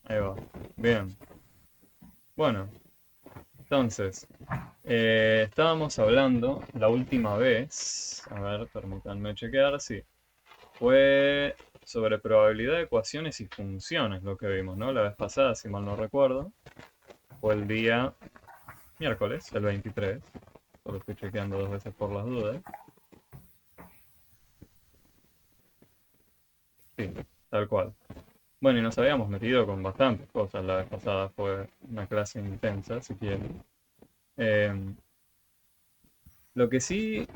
Ahí va. Bien. Bueno, entonces, estábamos hablando la última vez, a ver, permítanme chequear, sí, fue sobre probabilidad de ecuaciones y funciones lo que vimos, ¿no? La vez pasada, si mal no recuerdo, fue el día miércoles, el 23, solo estoy chequeando dos veces por las dudas. Sí, tal cual. Bueno, y nos habíamos metido con bastantes cosas la vez pasada, fue una clase intensa, si quieren. Em, lo que sí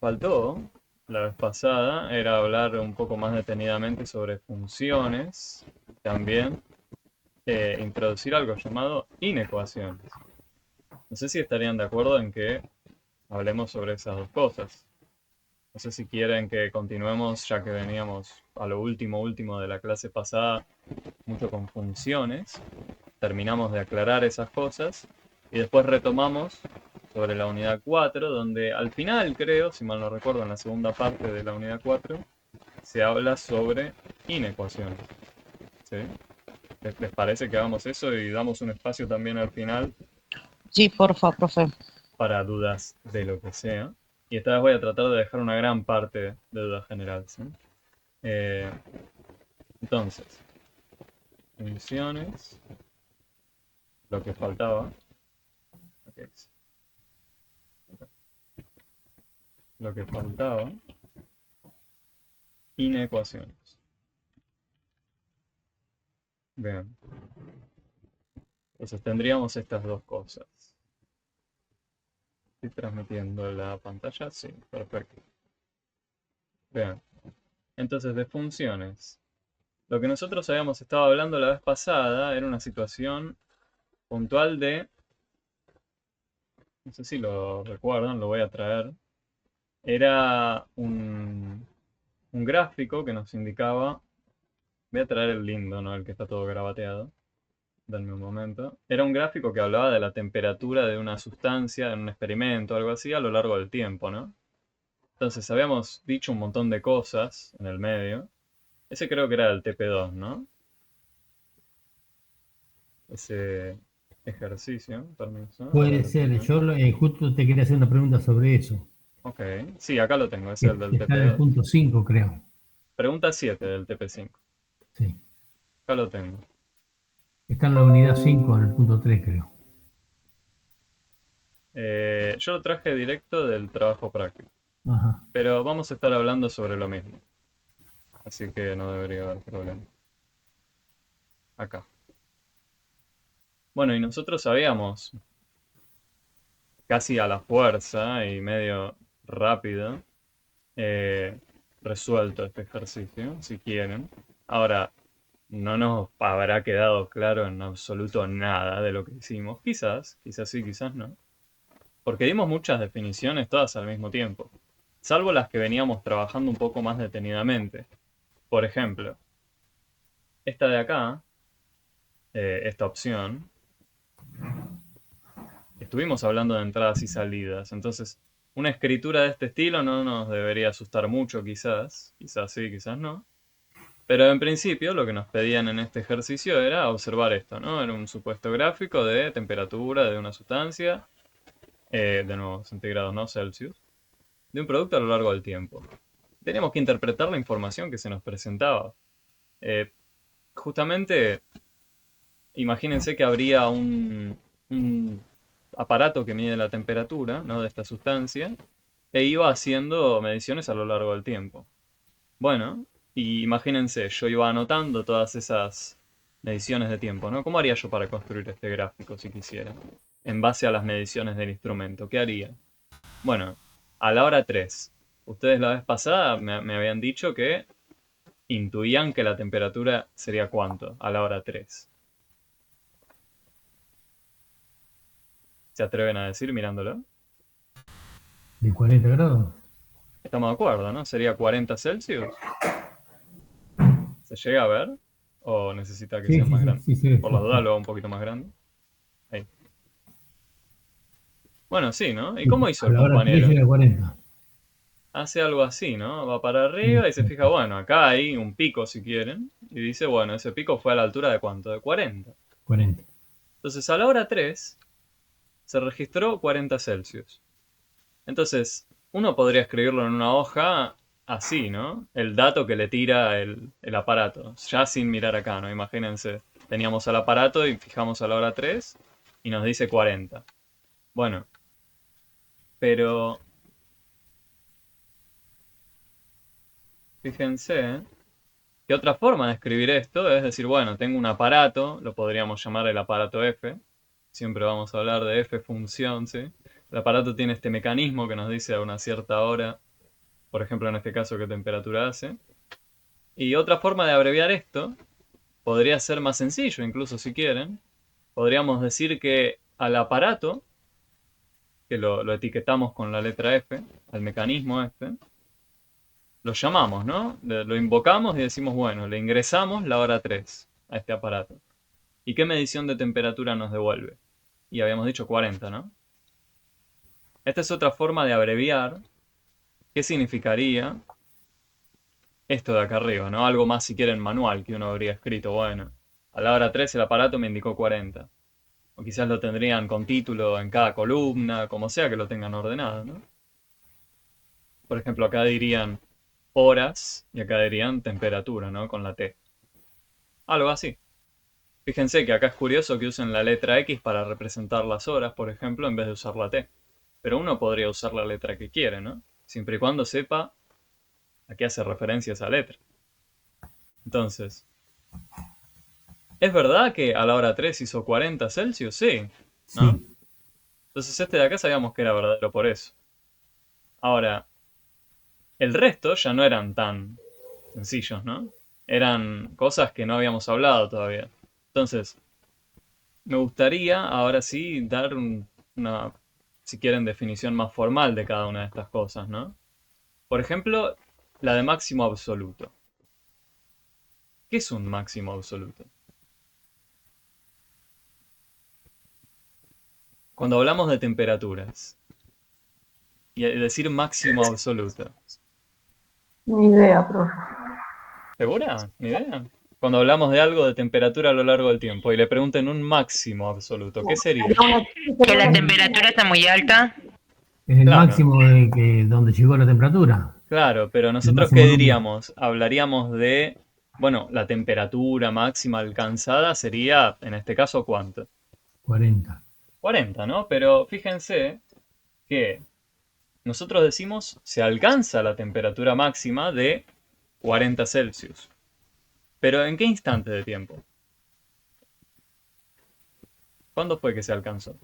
faltó la vez pasada era hablar un poco más detenidamente sobre funciones, también introducir algo llamado inecuaciones. No sé si estarían de acuerdo en que hablemos sobre esas dos cosas. No sé si quieren que continuemos, ya que veníamos a lo último de la clase pasada, mucho con funciones. Terminamos de aclarar esas cosas y después retomamos sobre la unidad 4, donde al final, creo, si mal no recuerdo, en la segunda parte de la unidad 4, se habla sobre inecuaciones. ¿Sí? ¿Les parece que hagamos eso y damos un espacio también al final Sí, porfa, profe. para dudas de lo que sea? Y esta vez voy a tratar de dejar una gran parte de dudas generales. ¿Sí? Eh, entonces, funciones, lo que faltaba. Okay, lo que faltaba, inecuaciones. Bien, entonces tendríamos estas dos cosas. ¿Estoy transmitiendo la pantalla? Sí, perfecto. Bien, entonces de funciones. Lo que nosotros habíamos estado hablando la vez pasada era una situación puntual de, no sé si lo recuerdan, lo voy a traer. Era un gráfico que nos indicaba, voy a traer el lindo, ¿no? El que está todo grabateado. Denme un momento. Era un gráfico que hablaba de la temperatura de una sustancia en un experimento o algo así a lo largo del tiempo, ¿no? Entonces habíamos dicho un montón de cosas en el medio. Ese creo que era el TP2, ¿no? Ese ejercicio, permiso, ahora Puede lo estoy ser, viendo. yo justo te quería hacer una pregunta sobre eso. Ok, sí, acá lo tengo, ese es el del Está en el TP2. punto 5, creo. Pregunta 7 del TP5. Sí. Acá lo tengo. Está en la unidad 5, en el punto 3, creo. Yo lo traje directo del trabajo práctico, Ajá. pero vamos a estar hablando sobre lo mismo, así que no debería haber problema. Acá. Bueno, y nosotros sabíamos, casi a la fuerza y medio rápido, eh, resuelto este ejercicio, si quieren. Ahora, no nos habrá quedado claro en absoluto nada de lo que hicimos. Quizás sí, quizás no. Porque dimos muchas definiciones todas al mismo tiempo, salvo las que veníamos trabajando un poco más detenidamente. Por ejemplo, esta de acá, esta opción, estuvimos hablando de entradas y salidas, entonces una escritura de este estilo no nos debería asustar mucho quizás sí, quizás no. Pero en principio lo que nos pedían en este ejercicio era observar esto, ¿no? Era un supuesto gráfico de temperatura de una sustancia, de nuevo centígrados, no Celsius, de un producto a lo largo del tiempo. Teníamos que interpretar la información que se nos presentaba. Eh, Justamente, imagínense que habría un aparato que mide la temperatura, ¿no? De esta sustancia e iba haciendo mediciones a lo largo del tiempo. Bueno, y imagínense, yo iba anotando todas esas mediciones de tiempo, ¿no? ¿Cómo haría yo para construir este gráfico si quisiera? En base a las mediciones del instrumento, ¿qué haría? Bueno, a la hora 3. Ustedes la vez pasada me habían dicho que intuían que la temperatura sería cuánto a la hora 3. ¿Se atreven a decir mirándolo? ¿De 40 grados? Estamos de acuerdo, ¿no? ¿Sería 40 Celsius? ¿Se llega a ver? ¿O necesita que Sí, sea sí, más sí, grande? sí, sí, Por sí, las dudas sí. lo hago un poquito más grande. Ahí. Bueno, sí, ¿no? ¿Y Sí, cómo hizo a el la hora 3 compañero? llega a 40. hace algo así, ¿no? Va para arriba y se fija, bueno, acá hay un pico si quieren. Y dice, bueno, ese pico fue a la altura de ¿cuánto? De 40. 40. Entonces a la hora 3 se registró 40 Celsius. Entonces, uno podría escribirlo en una hoja así, ¿no? El dato que le tira el aparato, ya sin mirar acá, ¿no? Imagínense, teníamos el aparato y fijamos a la hora 3 y nos dice 40. Bueno, pero fíjense que otra forma de escribir esto es decir, bueno, tengo un aparato, lo podríamos llamar el aparato F, siempre vamos a hablar de F función, ¿sí? El aparato tiene este mecanismo que nos dice a una cierta hora, por ejemplo en este caso qué temperatura hace. Y otra forma de abreviar esto podría ser más sencillo, incluso si quieren. Podríamos decir que al aparato, que lo etiquetamos con la letra F, al mecanismo este, lo llamamos, ¿no? Lo invocamos y decimos, bueno, le ingresamos la hora 3 a este aparato. ¿Y qué medición de temperatura nos devuelve? Y habíamos dicho 40, ¿no? Esta es otra forma de abreviar. ¿Qué significaría esto de acá arriba, ¿no? Algo más si quieren manual que uno habría escrito, bueno, a la hora 3 el aparato me indicó 40. O quizás lo tendrían con título en cada columna, como sea que lo tengan ordenado, ¿no? Por ejemplo, acá dirían horas y acá dirían temperatura, ¿no? Con la T. Algo así. Fíjense que acá es curioso que usen la letra X para representar las horas, por ejemplo, en vez de usar la T. Pero uno podría usar la letra que quiere, ¿no? Siempre y cuando sepa a qué hace referencia esa letra. Entonces, ¿es verdad que a la hora 3 hizo 40 Celsius? Sí, ¿no? Sí. Entonces este de acá sabíamos que era verdadero por eso. Ahora, el resto ya no eran tan sencillos, ¿no? Eran cosas que no habíamos hablado todavía. Entonces, me gustaría ahora sí dar una, si quieren, definición más formal de cada una de estas cosas, ¿no? Por ejemplo, la de máximo absoluto. ¿Qué es un máximo absoluto? Cuando hablamos de temperaturas y decir máximo absoluto, Ni idea, profe. ¿segura? ¿Ni idea? Cuando hablamos de algo de temperatura a lo largo del tiempo y le pregunten un máximo absoluto, ¿qué sería? Que la temperatura está muy alta. Es el Claro. máximo de que donde llegó la temperatura. Claro, pero nosotros máximo ¿qué número. diríamos? Hablaríamos de, bueno, la temperatura máxima alcanzada sería, en este caso, ¿cuánto? 40. 40, ¿no? Pero fíjense que nosotros decimos se alcanza la temperatura máxima de 40 Celsius. ¿Pero en qué instante de tiempo? ¿Cuándo fue que se alcanzó?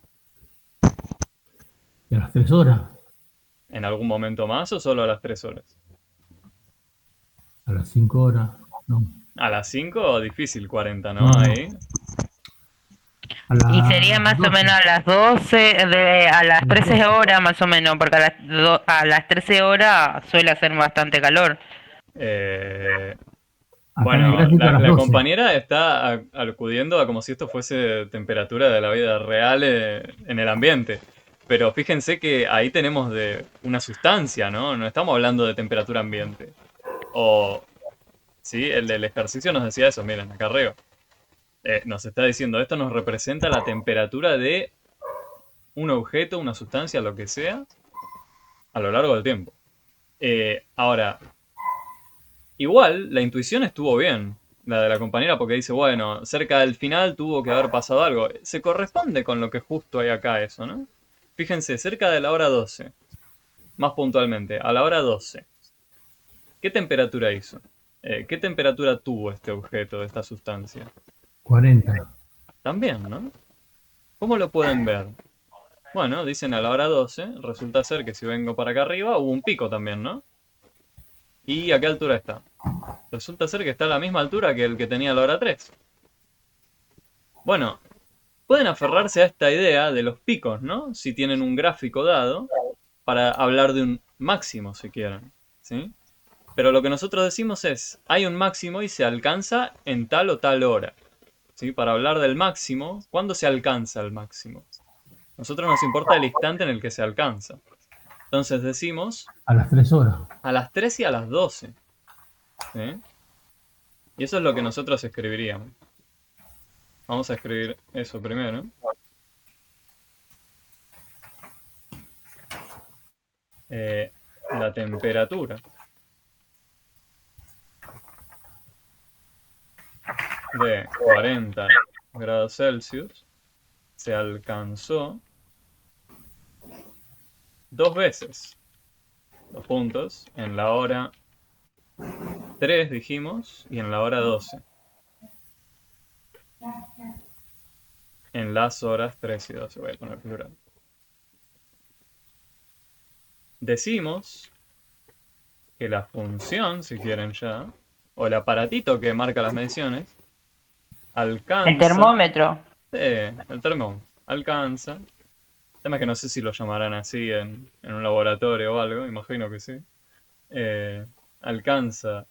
Y a las 3 horas, ¿En algún momento más o solo a las 3 horas? a las 5 horas, no. A las 5 difícil 40, ¿no? No. Ahí. Y sería más o menos a las 12, a las 13 horas más o menos, porque a las 13 horas suele hacer bastante calor. Acá en el Bueno, gráfico a las la 12. compañera está acudiendo a como si esto fuese temperatura de la vida real en el ambiente. Pero fíjense que ahí tenemos de una sustancia, ¿no? No estamos hablando de temperatura ambiente. O, sí, el del ejercicio nos decía eso, miren, acá arriba. Nos está diciendo, esto nos representa la temperatura de un objeto, una sustancia, lo que sea, a lo largo del tiempo. Ahora, igual, la intuición estuvo bien, la de la compañera, porque dice, bueno, cerca del final tuvo que haber pasado algo. Se corresponde con lo que justo hay acá eso, ¿no? Fíjense, cerca de la hora 12, más puntualmente, a la hora 12, ¿qué temperatura hizo? ¿Qué temperatura tuvo este objeto, esta sustancia? 40. También, ¿no? ¿Cómo lo pueden ver? Bueno, dicen a la hora 12, resulta ser que si vengo para acá arriba hubo un pico también, ¿no? ¿Y a qué altura está? Resulta ser que está a la misma altura que el que tenía a la hora 3. Bueno, pueden aferrarse a esta idea de los picos, ¿no? Si tienen un gráfico dado, para hablar de un máximo, si quieren, ¿sí? Pero lo que nosotros decimos es, hay un máximo y se alcanza en tal o tal hora, ¿sí? Para hablar del máximo, ¿cuándo se alcanza el máximo? A nosotros nos importa el instante en el que se alcanza. Entonces decimos A las 3 horas. a las 3 y a las 12. ¿Sí? Y eso es lo que nosotros escribiríamos. Vamos a escribir eso primero. La temperatura de 40 grados Celsius se alcanzó 2 veces. 2 puntos. En la hora 3 dijimos y en la hora 12. En las horas 3 y 12. Voy a poner plural. Decimos que la función, si quieren ya, o el aparatito que marca las mediciones, alcanza... El termómetro. El termómetro. Alcanza. El tema es que no sé si lo llamarán así en un laboratorio o algo, imagino que sí. Alcanza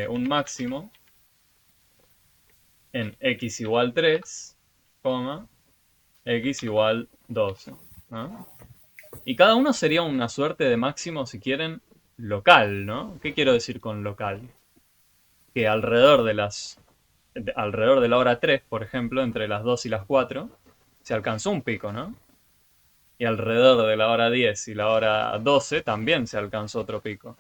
un máximo en x igual 3, x igual 12. ¿No? Y cada uno sería una suerte de máximo, si quieren, local, ¿no? ¿Qué quiero decir con local? Que alrededor de la hora 3, por ejemplo, entre las 2 y las 4, se alcanzó un pico, ¿no? Y alrededor de la hora 10 y la hora 12 también se alcanzó otro pico.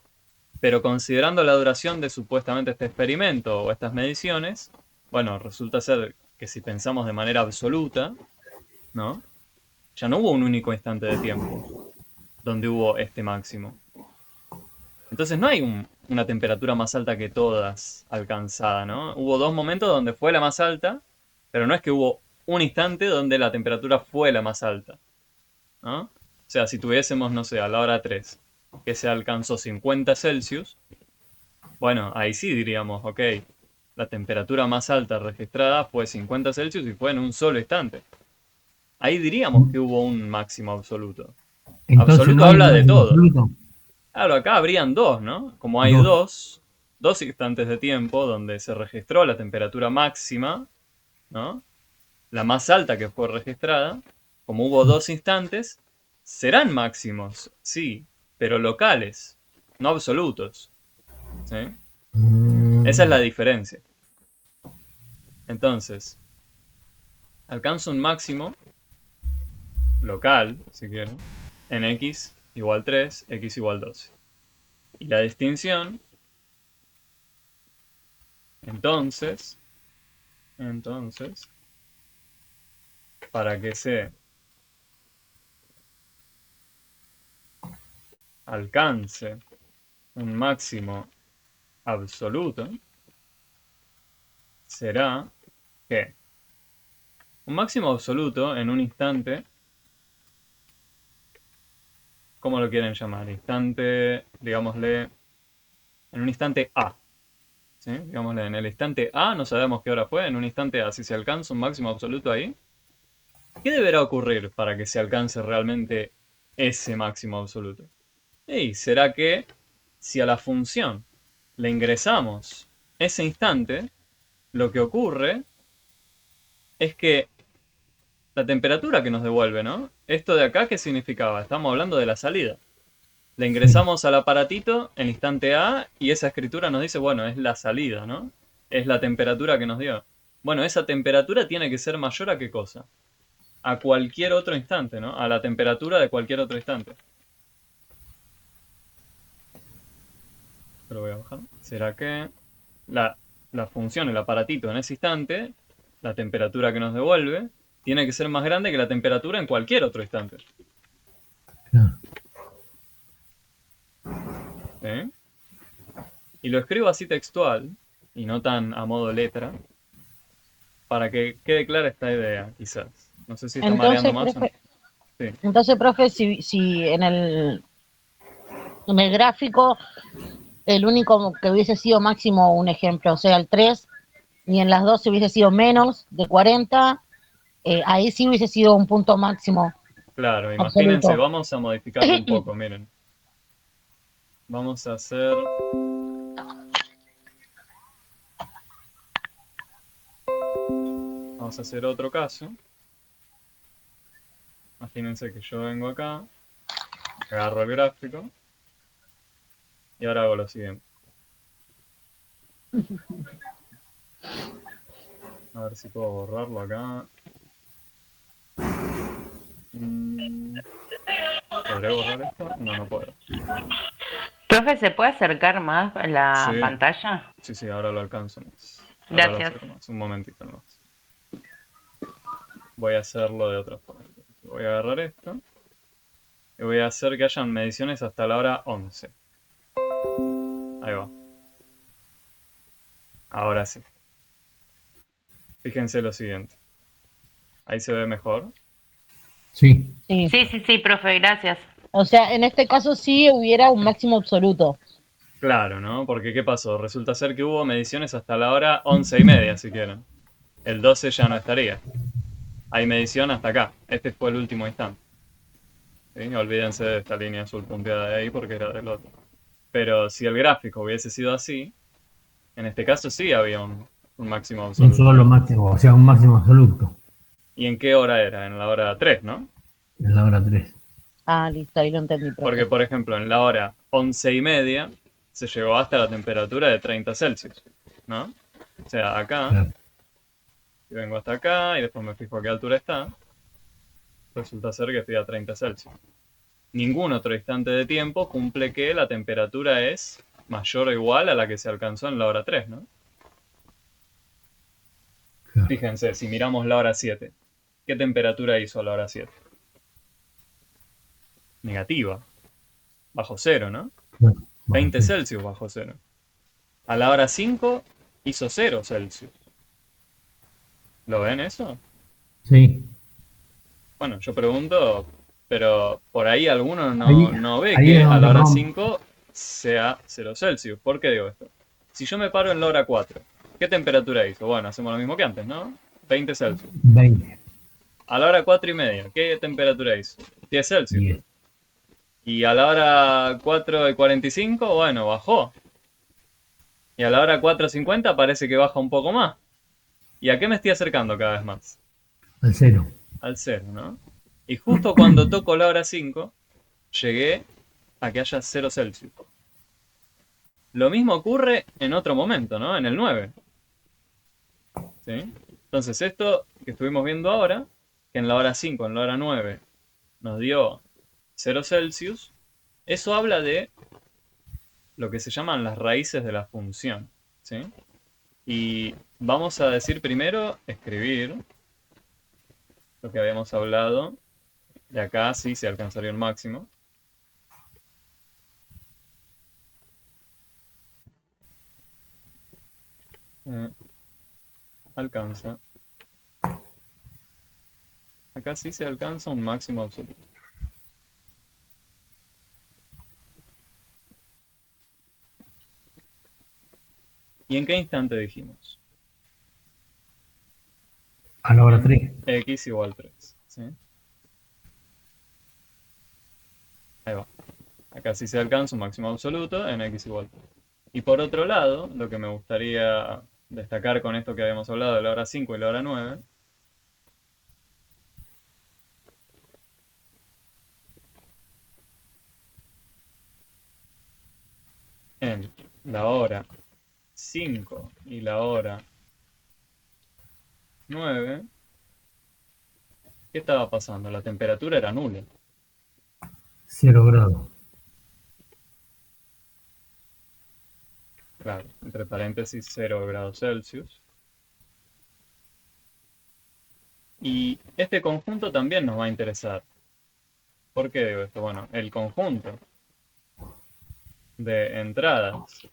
Pero considerando la duración de supuestamente este experimento o estas mediciones, bueno, resulta ser que si pensamos de manera absoluta, ¿no? Ya no hubo un único instante de tiempo donde hubo este máximo. Entonces no hay una temperatura más alta que todas alcanzada, ¿no? Hubo 2 momentos donde fue la más alta, pero no es que hubo un instante donde la temperatura fue la más alta, ¿no? O sea, si tuviésemos, no sé, a la hora 3, que se alcanzó 50 Celsius, bueno, ahí sí diríamos, ok, la temperatura más alta registrada fue 50 Celsius y fue en un solo instante. Ahí diríamos que hubo un máximo absoluto. Entonces Absoluto no hay habla un de máximo todo. absoluto. Claro, acá habrían 2, ¿no? Como hay Dos. dos instantes de tiempo donde se registró la temperatura máxima, ¿no? La más alta que fue registrada, como hubo 2 instantes, serán máximos, sí, pero locales, no absolutos. ¿Sí? Esa es la diferencia. Entonces, alcanzo un máximo local, si quieren, en x igual 3, x igual 12. Y la distinción, entonces, para que se alcance un máximo absoluto, será que un máximo absoluto en un instante, ¿cómo lo quieren llamar? Instante, digámosle, en un instante A. ¿Sí? Digámosle, en el instante A, no sabemos qué hora fue, en un instante A, si se alcanza un máximo absoluto ahí, ¿qué deberá ocurrir para que se alcance realmente ese máximo absoluto? Y será que si a la función le ingresamos ese instante, lo que ocurre es que la temperatura que nos devuelve, ¿no? Esto de acá, ¿qué significaba? Estamos hablando de la salida. Le ingresamos al aparatito en instante A y esa escritura nos dice, bueno, es la salida, ¿no? Es la temperatura que nos dio. Bueno, esa temperatura tiene que ser mayor a ¿qué cosa? A cualquier otro instante, ¿no? A la temperatura de cualquier otro instante. Pero voy a bajar. ¿Será que la función, el aparatito en ese instante, la temperatura que nos devuelve, tiene que ser más grande que la temperatura en cualquier otro instante? Claro. ¿Sí? Y lo escribo así textual, y no tan a modo letra, para que quede clara esta idea, quizás. No sé si está mareando más o no. Sí. Entonces, profe, si en el gráfico el único que hubiese sido máximo, un ejemplo, o sea, el 3, y en las 12 hubiese sido menos de 40, ahí sí hubiese sido un punto máximo Claro, imagínense, absoluto. vamos a modificarlo un poco, miren. Vamos a hacer... Vamos a hacer otro caso. Imagínense que yo vengo acá Agarro el gráfico y ahora hago lo siguiente. A ver si puedo borrarlo acá. ¿Podré borrar esto? No, no puedo. Profe, ¿se puede acercar más a la Sí, pantalla? sí, ahora lo alcanzo más. Ahora lo Gracias. acerco más. Un momentito nomás. Voy a hacerlo de otra forma. Voy a agarrar esto y voy a hacer que hayan mediciones hasta la hora 11. Ahí va. Ahora sí. Fíjense lo siguiente. Ahí se ve mejor. Sí, Sí. Sí, profe, gracias. O sea, en este caso sí hubiera un máximo absoluto. Claro, ¿no? Porque ¿qué pasó? Resulta ser que hubo mediciones hasta la hora 11:30, si quieren. El 12 ya no estaría. Hay medición hasta acá. Este fue el último instante. ¿Sí? Olvídense de esta línea azul punteada de ahí porque era del otro. Pero si el gráfico hubiese sido así, en este caso sí había un máximo un absoluto. solo máximo, o sea, un máximo absoluto ¿Y en qué hora era? En la hora 3, ¿no? en la hora 3. Ah, listo, ahí lo entendí, profe. Porque, por ejemplo, en la hora 11:30 se llegó hasta la temperatura de 30 Celsius, ¿no? O sea, acá, Claro. si vengo hasta acá y después me fijo a qué altura está, resulta ser que estoy a 30 Celsius. Ningún otro instante de tiempo cumple que la temperatura es mayor o igual a la que se alcanzó en la hora 3, ¿no? Claro. Fíjense, si miramos la hora 7, ¿qué temperatura hizo a la hora 7? Negativa, bajo cero, ¿no? Bueno, 20 sí. Celsius bajo cero. A la hora 5 hizo 0 Celsius. ¿Lo ven eso? Sí. Bueno, yo pregunto, pero por ahí alguno Ahí, no ve ahí es que a donde la hora rompe 5 sea 0 Celsius. ¿Por qué digo esto? Si yo me paro en la hora 4, ¿qué temperatura hizo? Bueno, hacemos lo mismo que antes, ¿no? 20 Celsius. 20, A la hora 4:30, ¿qué temperatura hizo? 10 Celsius. 10. Y a la hora 4:45, bueno, bajó. Y a la hora 4:50 parece que baja un poco más. ¿Y a qué me estoy acercando cada vez más? Al cero. Al cero, ¿no? Y justo cuando toco la hora 5, llegué a que haya 0 Celsius. Lo mismo ocurre en otro momento, ¿no? En el 9. ¿Sí? Entonces esto que estuvimos viendo ahora, que en la hora 5, en la hora 9, nos dio 0 Celsius, eso habla de lo que se llaman las raíces de la función. ¿Sí? Y vamos a decir primero, escribir lo que habíamos hablado. De acá sí se alcanzaría el máximo. Alcanza. Acá sí se alcanza un máximo absoluto. ¿Y en qué instante dijimos? A la hora 3. X igual 3. ¿Sí? Ahí va. Acá sí se alcanza un máximo absoluto en X igual 3. Y por otro lado, lo que me gustaría destacar con esto que habíamos hablado de la hora 5 y la hora 9, en la hora 5 y la hora 9, ¿qué estaba pasando? La temperatura era nula. 0 grados. Claro, entre paréntesis 0 grados Celsius. Y este conjunto también nos va a interesar. ¿Por qué digo esto? Bueno, el conjunto de entradas,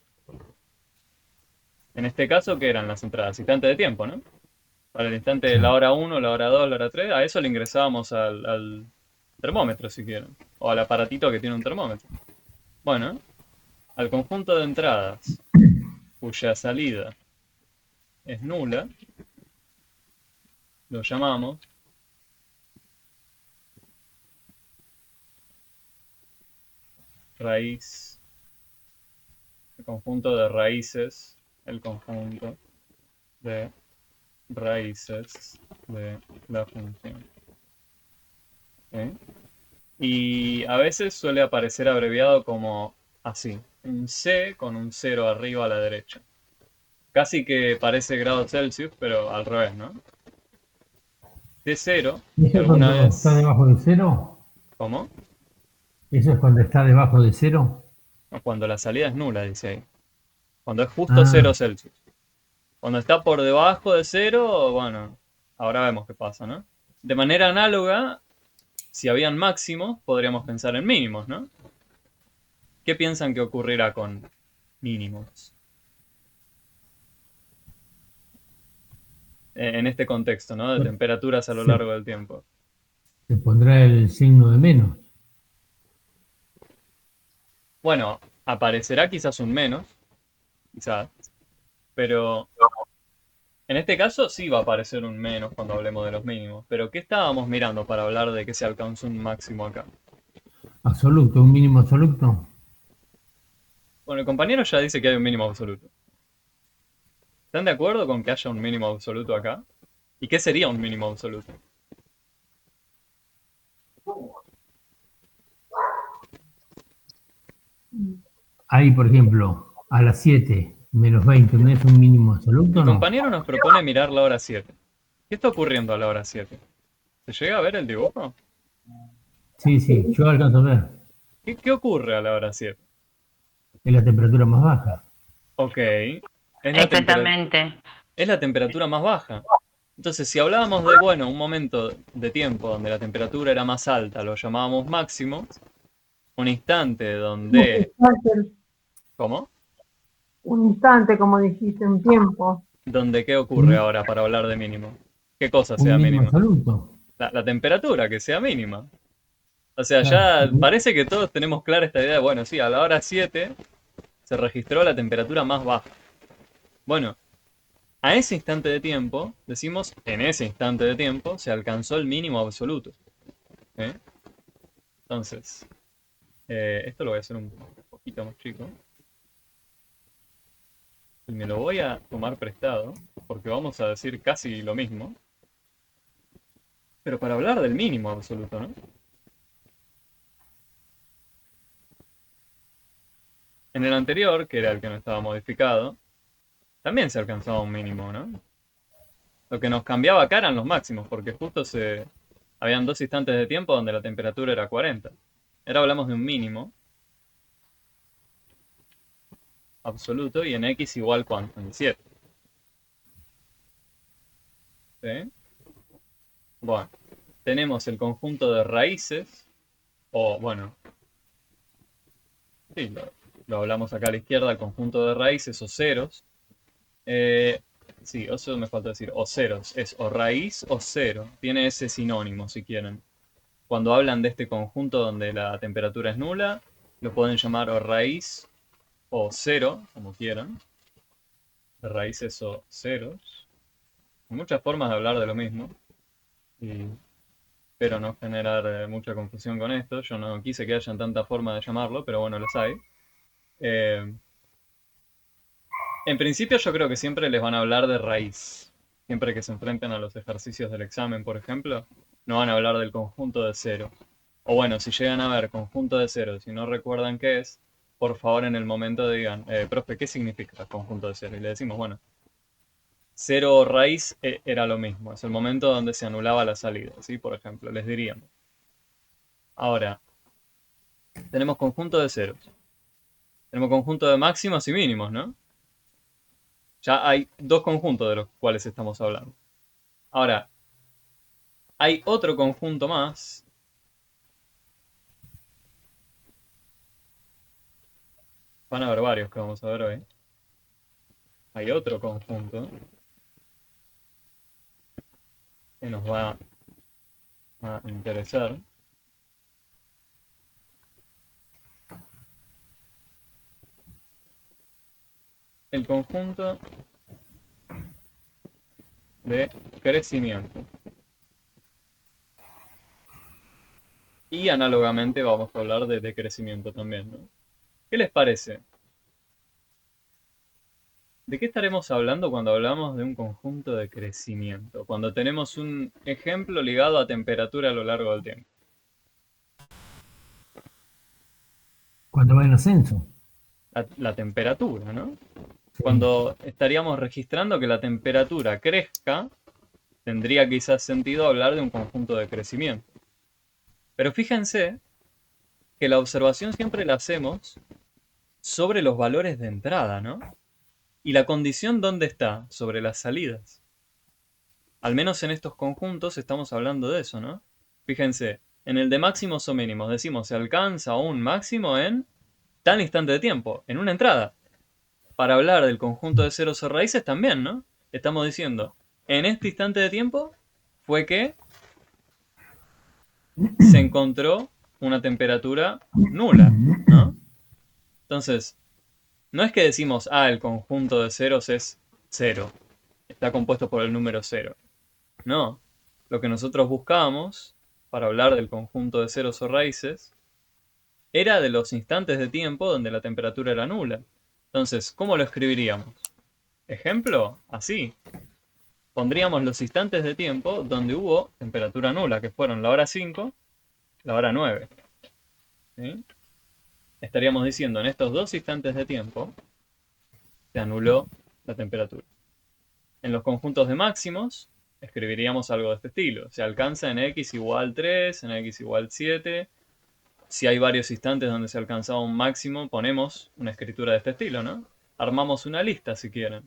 en este caso, ¿qué eran las entradas? Instante de tiempo, ¿no? Para el instante de la hora 1, la hora 2, la hora 3, a eso le ingresábamos al termómetro, si quieren, o al aparatito que tiene un termómetro. Bueno, al conjunto de entradas cuya salida es nula, lo llamamos raíz, el conjunto de raíces, el conjunto de raíces de la función. ¿Sí? Y a veces suele aparecer abreviado como así, un C con un 0 arriba a la derecha. Casi que parece grados Celsius, pero al revés, ¿no? T0, que ¿Eso es alguna cuando está vez... debajo de cero? ¿Cómo? ¿Eso es cuando está debajo de cero? No, cuando la salida es nula, dice ahí. Cuando es justo Ah, 0 Celsius. Cuando está por debajo de 0, bueno, ahora vemos qué pasa, ¿no? De manera análoga, si habían máximos, podríamos pensar en mínimos, ¿no? ¿Qué piensan que ocurrirá con mínimos? En este contexto, ¿no? De bueno, temperaturas a lo se, largo del tiempo. se pondrá el signo de menos. Bueno, aparecerá quizás un menos, quizás, pero en este caso sí va a aparecer un menos cuando hablemos de los mínimos. Pero ¿qué estábamos mirando para hablar de que se alcanzó un máximo acá? Absoluto, un mínimo absoluto. Bueno, el compañero ya dice que hay un mínimo absoluto. ¿Están de acuerdo con que haya un mínimo absoluto acá? ¿Y qué sería un mínimo absoluto? Ahí, por ejemplo, a las 7 menos 20, ¿no es un mínimo absoluto El o no? compañero nos propone mirar la hora 7. ¿Qué está ocurriendo a la hora 7? ¿Se llega a ver el dibujo? Sí, sí, yo alcanzo a ver. ¿Qué ocurre a la hora 7? Es la temperatura más baja. Ok, Exactamente. es la temperatura más baja. Entonces, si hablábamos de, bueno, un momento de tiempo donde la temperatura era más alta, lo llamábamos máximo, un instante donde... ¿Cómo? Un instante, como dijiste, un tiempo. ¿Donde qué ocurre Un, ahora para hablar de mínimo? ¿Qué cosa un sea mínimo mínima? absoluto. La temperatura, que sea mínima. O sea, Claro. ya parece que todos tenemos clara esta idea de, bueno, sí, a la hora 7 se registró la temperatura más baja. Bueno, a ese instante de tiempo, decimos, en ese instante de tiempo se alcanzó el mínimo absoluto. ¿Eh? Entonces, esto lo voy a hacer un poquito más chico. Y me lo voy a tomar prestado, porque vamos a decir casi lo mismo. Pero para hablar del mínimo absoluto, ¿no? En el anterior, que era el que no estaba modificado, también se alcanzaba un mínimo, ¿no? Lo que nos cambiaba acá eran los máximos, porque justo habían dos instantes de tiempo donde la temperatura era 40. Ahora hablamos de un mínimo absoluto y en x igual ¿cuánto? En 7. ¿Sí? Bueno, tenemos el conjunto de raíces, o bueno, sí, lo hablamos acá a la izquierda, el conjunto de raíces o ceros. Sí, eso me falta decir, o ceros, es o raíz o cero, tiene ese sinónimo si quieren. Cuando hablan de este conjunto donde la temperatura es nula, lo pueden llamar o raíz o cero, como quieran. Raíces o ceros. Hay muchas formas de hablar de lo mismo. Y espero no generar mucha confusión con esto. Yo no quise que hayan tantas formas de llamarlo, pero bueno, los hay. Eh, en principio yo creo que siempre les van a hablar de raíz. Siempre que se enfrenten a los ejercicios del examen, por ejemplo, no van a hablar del conjunto de cero. O bueno, si llegan a ver conjunto de ceros y no recuerdan qué es, por favor en el momento digan, profe, ¿qué significa conjunto de cero? Y le decimos, bueno, cero raíz era lo mismo, es el momento donde se anulaba la salida, ¿sí? Por ejemplo, les diríamos. Ahora, tenemos conjunto de ceros. Tenemos conjunto de máximos y mínimos, ¿no? Ya hay dos conjuntos de los cuales estamos hablando. Ahora, hay otro conjunto más. Van a haber varios que vamos a ver hoy. Hay otro conjunto que nos va a interesar. El conjunto de crecimiento. Y análogamente vamos a hablar de decrecimiento también, ¿no? ¿Qué les parece? ¿De qué estaremos hablando cuando hablamos de un conjunto de crecimiento? Cuando tenemos un ejemplo ligado a temperatura a lo largo del tiempo. Cuando va en ascenso. La temperatura, ¿no? Sí. Cuando estaríamos registrando que la temperatura crezca, tendría quizás sentido hablar de un conjunto de crecimiento. Pero fíjense que la observación siempre la hacemos sobre los valores de entrada, ¿no? ¿Y la condición dónde está? Sobre las salidas. Al menos en estos conjuntos estamos hablando de eso, ¿no? Fíjense, en el de máximos o mínimos decimos se alcanza un máximo en tal instante de tiempo, en una entrada. Para hablar del conjunto de ceros o raíces también, ¿no? Estamos diciendo, en este instante de tiempo fue que se encontró una temperatura nula, ¿no? Entonces, no es que decimos, el conjunto de ceros es 0, está compuesto por el número 0. No, lo que nosotros buscábamos para hablar del conjunto de ceros o raíces era de los instantes de tiempo donde la temperatura era nula. Entonces, ¿cómo lo escribiríamos? Ejemplo, así. Pondríamos los instantes de tiempo donde hubo temperatura nula, que fueron la hora 5, la hora 9. ¿Sí? Estaríamos diciendo, en estos dos instantes de tiempo se anuló la temperatura. En los conjuntos de máximos, escribiríamos algo de este estilo. Se alcanza en x igual 3, en x igual 7. Si hay varios instantes donde se alcanzaba un máximo, ponemos una escritura de este estilo, ¿no? Armamos una lista, si quieren.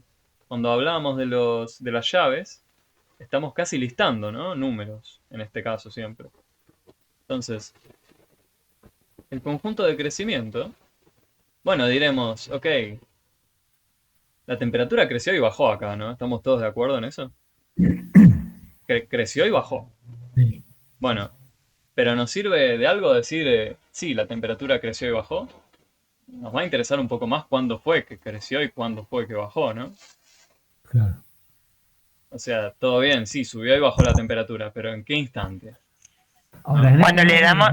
Cuando hablábamos de las llaves, estamos casi listando, ¿no? Números, en este caso siempre. Entonces, el conjunto de crecimiento, bueno, diremos, ok, la temperatura creció y bajó acá, ¿no? ¿Estamos todos de acuerdo en eso? Creció y bajó. Sí. Bueno, pero ¿nos sirve de algo decir, sí, la temperatura creció y bajó? Nos va a interesar un poco más cuándo fue que creció y cuándo fue que bajó, ¿no? Claro. O sea, todo bien, sí, subió y bajó la temperatura, pero ¿en qué instante? Ahora, Cuando le damos,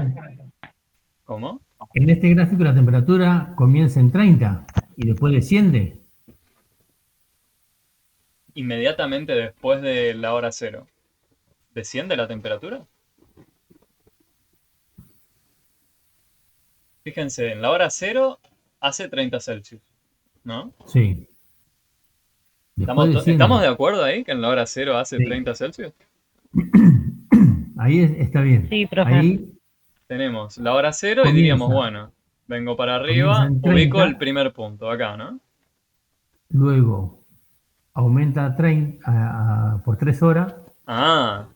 ¿Cómo? en este gráfico la temperatura comienza en 30 y después desciende. Inmediatamente después de la hora 0. ¿Desciende la temperatura? Fíjense, en la hora 0 hace 30 Celsius, ¿no? Sí. Después desciende. ¿Estamos de acuerdo ahí que en la hora 0 hace Sí. 30 Celsius? Ahí está bien. Sí, profe. Ahí Tenemos la hora 0 y Comienza. diríamos, bueno, vengo para arriba, Comienza en ubico 30. el primer punto, acá, ¿no? luego aumenta a 30 por 3 horas Ah,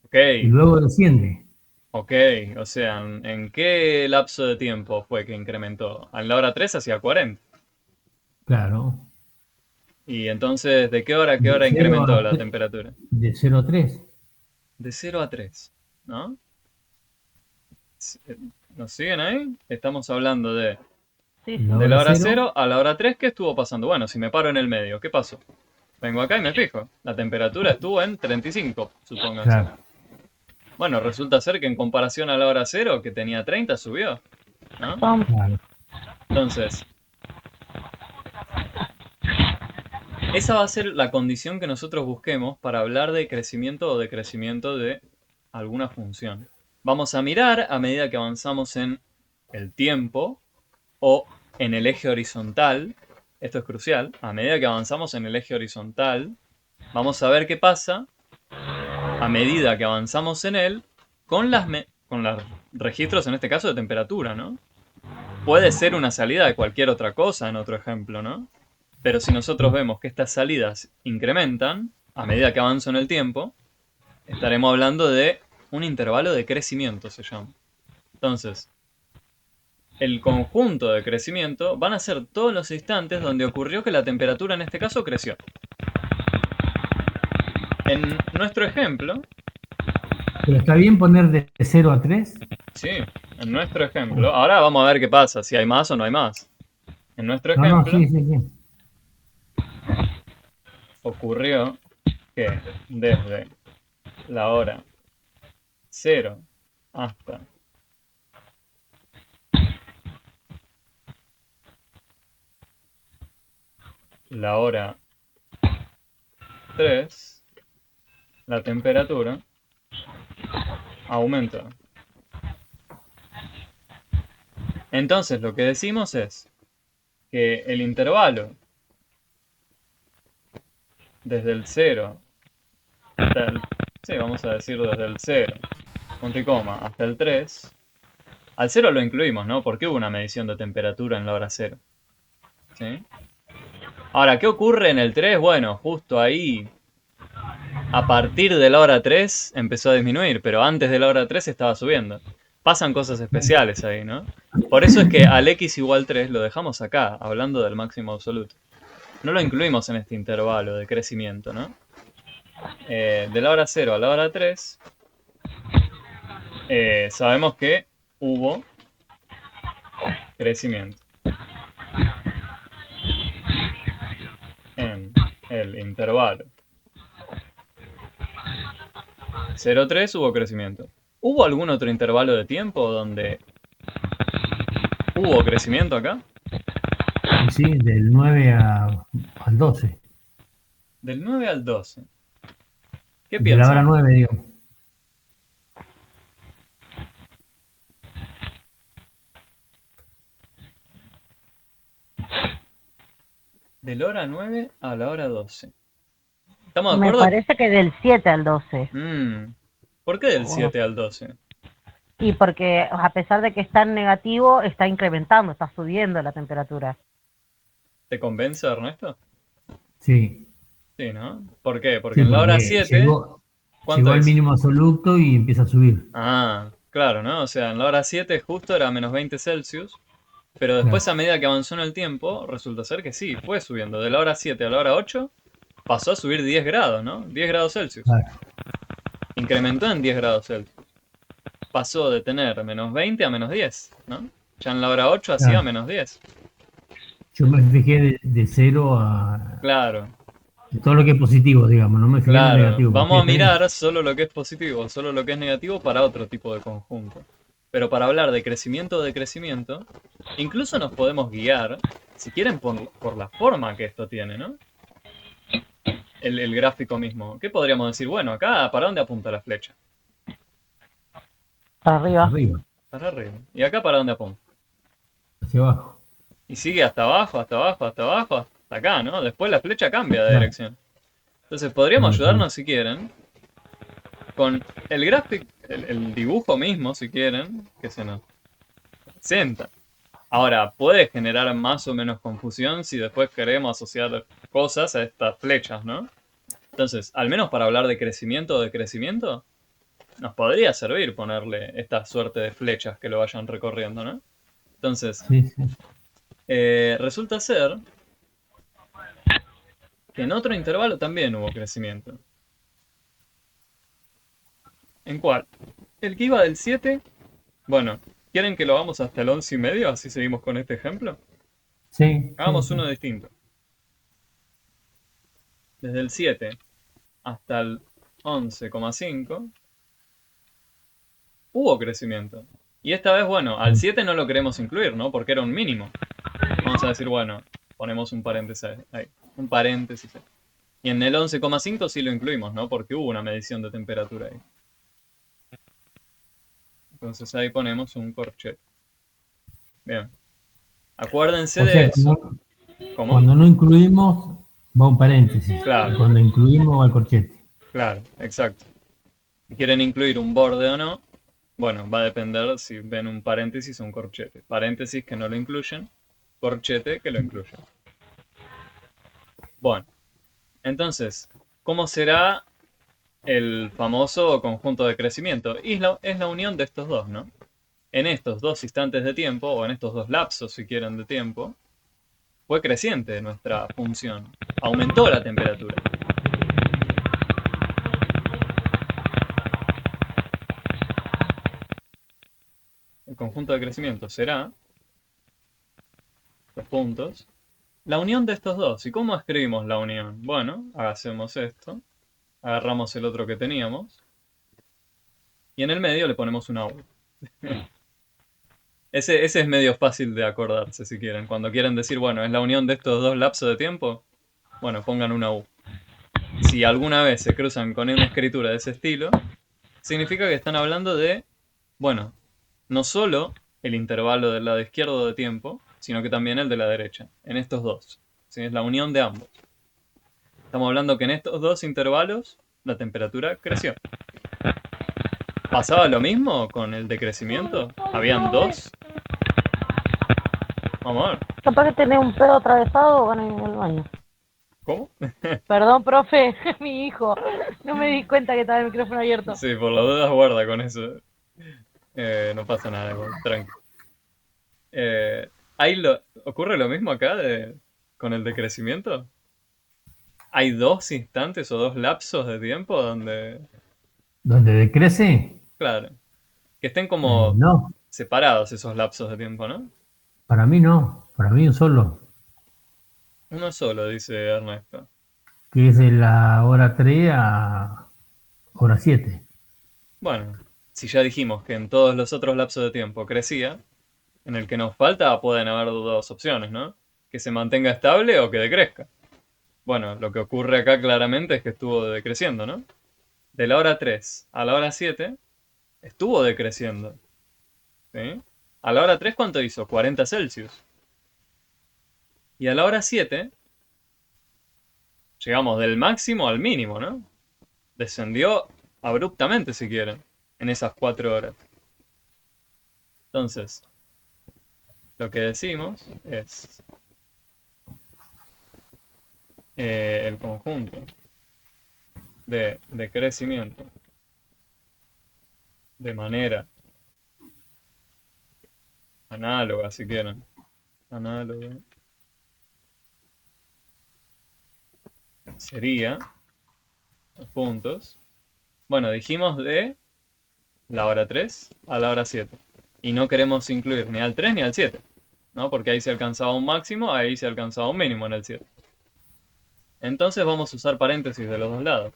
ok, y luego desciende. ok, o sea, ¿en qué lapso de tiempo fue que incrementó? En la hora 3 hacia 40. Claro. Y entonces, ¿de qué hora a qué De hora 0 incrementó a la 3. temperatura? De 0 a 3. De 0 a 3, ¿no? ¿Nos siguen ahí? Estamos hablando de Sí, La la hora cero, 0 a la hora 3, ¿qué estuvo pasando? Bueno, si me paro en el medio, ¿qué pasó? Vengo acá y me fijo. La temperatura estuvo en 35, supónganse. Claro. Bueno, resulta ser que en comparación a la hora 0, que tenía 30, subió, ¿no? Claro. Entonces, esa va a ser la condición que nosotros busquemos para hablar de crecimiento o decrecimiento de alguna función. Vamos a mirar a medida que avanzamos en el tiempo o en el eje horizontal. Esto es crucial. A medida que avanzamos en el eje horizontal, vamos a ver qué pasa a medida que avanzamos en él con los registros, en este caso, de temperatura, ¿no? Puede ser una salida de cualquier otra cosa en otro ejemplo, ¿no? Pero si nosotros vemos que estas salidas incrementan a medida que avanzo en el tiempo, estaremos hablando de un intervalo de crecimiento, se llama. Entonces, el conjunto de crecimiento van a ser todos los instantes donde ocurrió que la temperatura en este caso creció. En nuestro ejemplo, Pero está bien poner de 0 a 3. sí, en nuestro ejemplo, ahora vamos a ver qué pasa, si hay más o no hay más. En nuestro No, ejemplo, sí, sí, sí. ocurrió que desde la hora 0 hasta la hora 3, la temperatura aumenta Entonces lo que decimos es que el intervalo desde el 0 hasta el... Sí, vamos a decir desde el 0, punto y coma, hasta el 3. Al 0 lo incluimos, ¿no? Porque hubo una medición de temperatura en la hora 0. ¿Sí? Ahora, ¿qué ocurre en el 3? Bueno, justo ahí, a partir de la hora 3 empezó a disminuir, pero antes de la hora 3 estaba subiendo. Pasan cosas especiales ahí, ¿no? Por eso es que al x igual 3 lo dejamos acá, hablando del máximo absoluto. No lo incluimos en este intervalo de crecimiento, ¿no? De la hora 0 a la hora 3, sabemos que hubo crecimiento en el intervalo 0,3 hubo crecimiento. ¿Hubo algún otro intervalo de tiempo donde hubo crecimiento acá? Sí, del 9 al 12. Del 9 al 12. ¿Qué De la hora piensan? 9, digo. De la hora 9 a la hora 12. ¿Estamos de Me acuerdo? parece que del 7 al 12. ¿Por qué del 7 al 12? Y porque a pesar de que está en negativo, está incrementando, está subiendo la temperatura. ¿Te convence, Ernesto? Sí. Sí, ¿no? ¿Por qué? Porque Sí, en la hora porque 7, llegó ¿cuánto al es? mínimo absoluto y empieza a subir. Ah, claro, ¿no? O sea, en la hora 7 justo era menos 20 Celsius, pero después a medida que avanzó en el tiempo, resulta ser que sí, fue subiendo. De la hora 7 a la hora 8, pasó a subir 10 grados, ¿no? 10 grados Celsius. Claro. Incrementó en 10 grados Celsius. Pasó de tener menos 20 a menos 10, ¿no? Ya en la hora 8 hacía Claro. menos 10. Yo me fijé de 0 a Claro, de todo lo que es positivo, digamos, no me fijé en lo claro. negativo. Vamos a porque está bien. mirar solo lo que es positivo, solo lo que es negativo para otro tipo de conjunto. Pero para hablar de crecimiento o decrecimiento, incluso nos podemos guiar, si quieren, por la forma que esto tiene, ¿no? El gráfico mismo. ¿Qué podríamos decir? Bueno, acá, ¿para dónde apunta la flecha? Para arriba. Arriba, Para arriba. ¿Y acá para dónde apunta? hacia abajo. Y sigue hasta abajo, hasta abajo, hasta abajo, hasta acá, ¿no? Después la flecha cambia de Claro. dirección. Entonces podríamos Ah, ayudarnos, si quieren, con el gráfico, el dibujo mismo, si quieren, que se nos presenta. Ahora, puede generar más o menos confusión si después queremos asociar cosas a estas flechas, ¿no? Entonces, al menos para hablar de crecimiento o decrecimiento, nos podría servir ponerle esta suerte de flechas que lo vayan recorriendo, ¿no? Entonces, Sí, sí. resulta ser que en otro intervalo también hubo crecimiento. ¿En cuál? El que iba del 7. Bueno, ¿quieren que lo hagamos hasta el 11,5? Así seguimos con este ejemplo. Sí, Hagamos sí, uno distinto. Desde el 7 hasta el 11,5 hubo crecimiento. Y esta vez, bueno, al 7 no lo queremos incluir, ¿no? Porque era un mínimo. Vamos a decir, bueno, ponemos un paréntesis ahí. Un paréntesis ahí. Y en el 11,5 sí lo incluimos, ¿no? Porque hubo una medición de temperatura ahí. Entonces ahí ponemos un corchete. Bien. Acuérdense O de sea, eso. ¿Cómo? cuando no incluimos, va un paréntesis. Claro. Y cuando incluimos, va el corchete. Claro, exacto. Si quieren incluir un borde o no, bueno, va a depender si ven un paréntesis o un corchete. Paréntesis que no lo incluyen, corchete que lo incluyen. Bueno, entonces, ¿cómo será el famoso conjunto de crecimiento? Y es la unión de estos dos, ¿no? En estos dos instantes de tiempo, o en estos dos lapsos, si quieren, de tiempo, fue creciente nuestra función. Aumentó la temperatura. El conjunto de crecimiento será, los puntos, la unión de estos dos. ¿Y cómo escribimos la unión? Bueno, hacemos esto. Agarramos el otro que teníamos. Y en el medio le ponemos una U. Ese es medio fácil de acordarse, si quieren. Cuando quieren decir, bueno, es la unión de estos dos lapsos de tiempo, bueno, pongan una U. Si alguna vez se cruzan con una escritura de ese estilo, significa que están hablando de, bueno, no solo el intervalo del lado izquierdo de tiempo, sino que también el de la derecha, en estos dos. ¿Sí? Es la unión de ambos. Estamos hablando que en estos dos intervalos la temperatura creció. ¿Pasaba lo mismo con el decrecimiento? ¿Habían dos? Vamos a ver. Capaz que tenés un pedo atravesado o van a ir al baño. ¿Cómo? Perdón, profe, mi hijo. No me di cuenta que estaba el micrófono abierto. Sí, por las dudas guarda con eso. No pasa nada, tranqui. ¿Ocurre lo mismo acá con el decrecimiento? ¿Hay dos instantes o dos lapsos de tiempo donde, ¿Dónde decrece? claro, que estén como No, separados esos lapsos de tiempo, ¿no? para mí no. Para mí un solo. Uno solo, dice Ernesto. Que es de la hora 3 a hora 7. Bueno, si ya dijimos que en todos los otros lapsos de tiempo crecía, en el que nos falta pueden haber dos opciones, ¿no? Que se mantenga estable o que decrezca. Bueno, lo que ocurre acá claramente es que estuvo decreciendo, ¿no? De la hora 3 a la hora 7 estuvo decreciendo. ¿Sí? A la hora 3, ¿cuánto hizo? 40 Celsius. Y a la hora 7 llegamos del máximo al mínimo, ¿no? Descendió abruptamente, si quieren, en esas 4 horas. Entonces, lo que decimos es el conjunto de crecimiento de manera análoga, si quieren. Análoga. Sería los puntos. Bueno, dijimos de la hora 3 a la hora 7. Y no queremos incluir ni al 3 ni al 7, ¿no? Porque ahí se alcanzaba un máximo, ahí se alcanzaba un mínimo en el 7. Entonces vamos a usar paréntesis de los dos lados.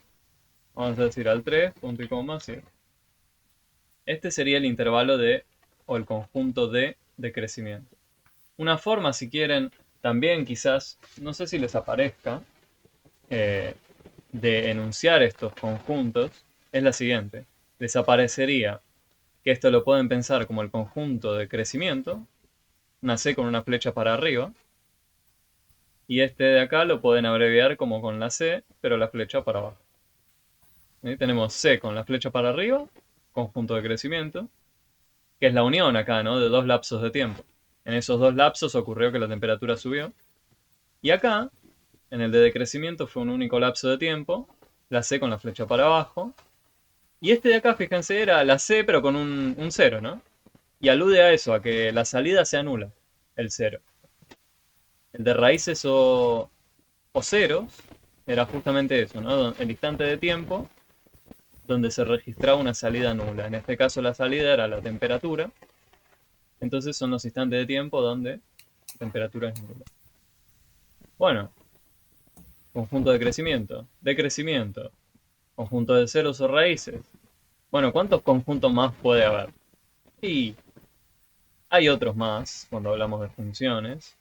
Vamos a decir al 3, punto y coma, 7. Este sería el intervalo o el conjunto de crecimiento. Una forma, si quieren, también quizás, no sé si les aparezca, de enunciar estos conjuntos, es la siguiente. Desaparecería, que esto lo pueden pensar como el conjunto de crecimiento, una C con una flecha para arriba, y este de acá lo pueden abreviar como con la C, pero la flecha para abajo. ¿Sí? Tenemos C con la flecha para arriba, conjunto de crecimiento, que es la unión acá, ¿no? De dos lapsos de tiempo. En esos dos lapsos ocurrió que la temperatura subió. Y acá, en el de decrecimiento, fue un único lapso de tiempo, la C con la flecha para abajo. Y este de acá, fíjense, era la C pero con un cero, ¿no? Y alude a eso, a que la salida se anula, el cero. El de raíces o ceros era justamente eso, ¿no? El instante de tiempo donde se registraba una salida nula. En este caso la salida era la temperatura. Entonces son los instantes de tiempo donde la temperatura es nula. Bueno, conjunto de crecimiento, conjunto de ceros o raíces. Bueno, ¿cuántos conjuntos más puede haber? Y hay otros más cuando hablamos de funciones,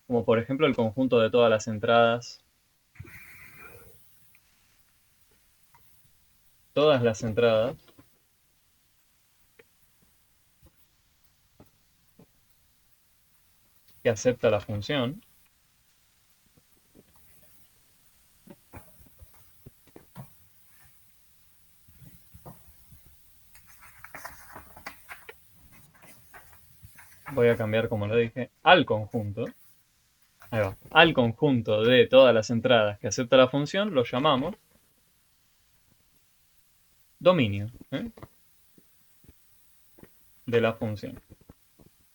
como por ejemplo el conjunto de todas las entradas. Todas las entradas que acepta la función. Voy a cambiar, como lo dije, al conjunto. Ahí va. Al conjunto de todas las entradas que acepta la función lo llamamos dominio de la función.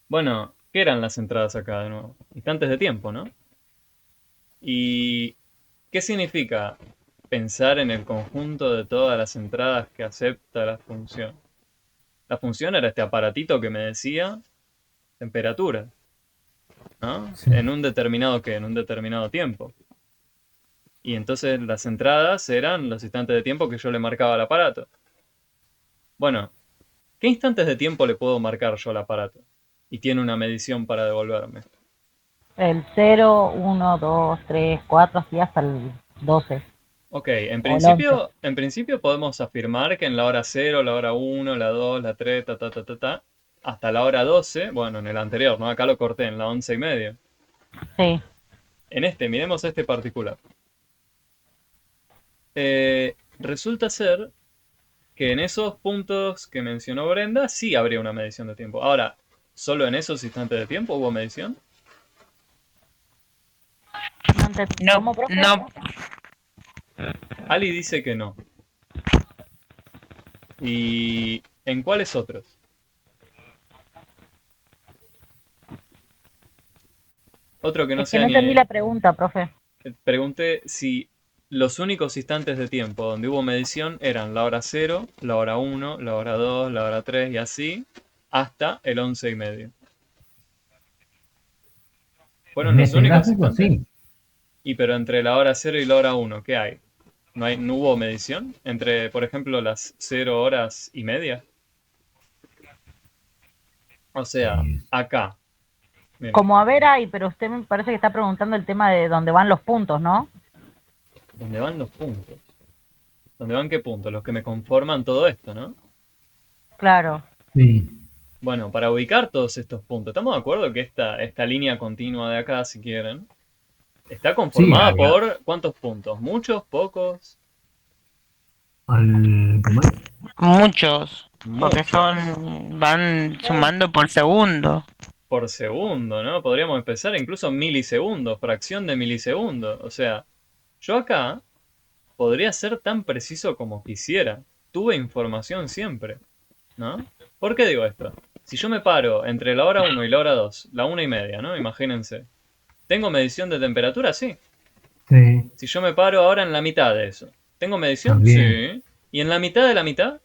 Bueno, ¿qué eran las entradas acá de nuevo? Instantes de tiempo, ¿no? ¿Y qué significa pensar en el conjunto de todas las entradas que acepta la función? La función era este aparatito que me decía temperatura, ¿no? Sí. En un determinado tiempo. Y entonces las entradas eran los instantes de tiempo que yo le marcaba al aparato. Bueno, ¿qué instantes de tiempo le puedo marcar yo al aparato? Y tiene una medición para devolverme. El 0, 1, 2, 3, 4, así hasta el 12. Ok, el en principio podemos afirmar que en la hora 0, la hora 1, la 2, la 3, hasta la hora 12, bueno, en el anterior, ¿no? Acá lo corté en la 11:30. Sí. En este, miremos este particular. Resulta ser que en esos puntos que mencionó Brenda sí habría una medición de tiempo. Ahora, ¿solo en esos instantes de tiempo hubo medición? No, ¿Cómo, profe? no, Ali dice que no. ¿Y en cuáles otros? Otro que no Es que sea no ni... entendí la pregunta, profe. Pregunté si los únicos instantes de tiempo donde hubo medición eran la hora 0, la hora 1, la hora 2, la hora 3 y así, hasta el 11:30. Fueron En los este únicos gráfico, instantes. sí. Y pero entre la hora 0 y la hora 1, ¿qué hay? ¿No hubo medición? Entre, por ejemplo, las 0 horas y media. O sea, acá. Miren, Como a ver hay, pero usted me parece que está preguntando el tema de dónde van los puntos, ¿no? ¿dónde van los puntos? ¿Dónde van qué puntos? Los que me conforman todo esto, ¿no? Claro. Sí. Bueno, para ubicar todos estos puntos, ¿estamos de acuerdo que esta línea continua de acá, si quieren, está conformada Sí, por ¿cuántos puntos? ¿Muchos? ¿Pocos? ¿cómo es? muchos, porque Muchos. van sumando por segundo. Por segundo, ¿no? Podríamos empezar incluso milisegundos, fracción de milisegundo. O sea, yo acá podría ser tan preciso como quisiera. Tuve información siempre, ¿no? ¿Por qué digo esto? Si yo me paro entre la hora 1 y la hora 2, la 1:30, ¿no? Imagínense. ¿Tengo medición de temperatura? Sí. Sí, Si yo me paro ahora en la mitad de eso, ¿tengo medición? también, Sí. ¿Y en la mitad de la mitad?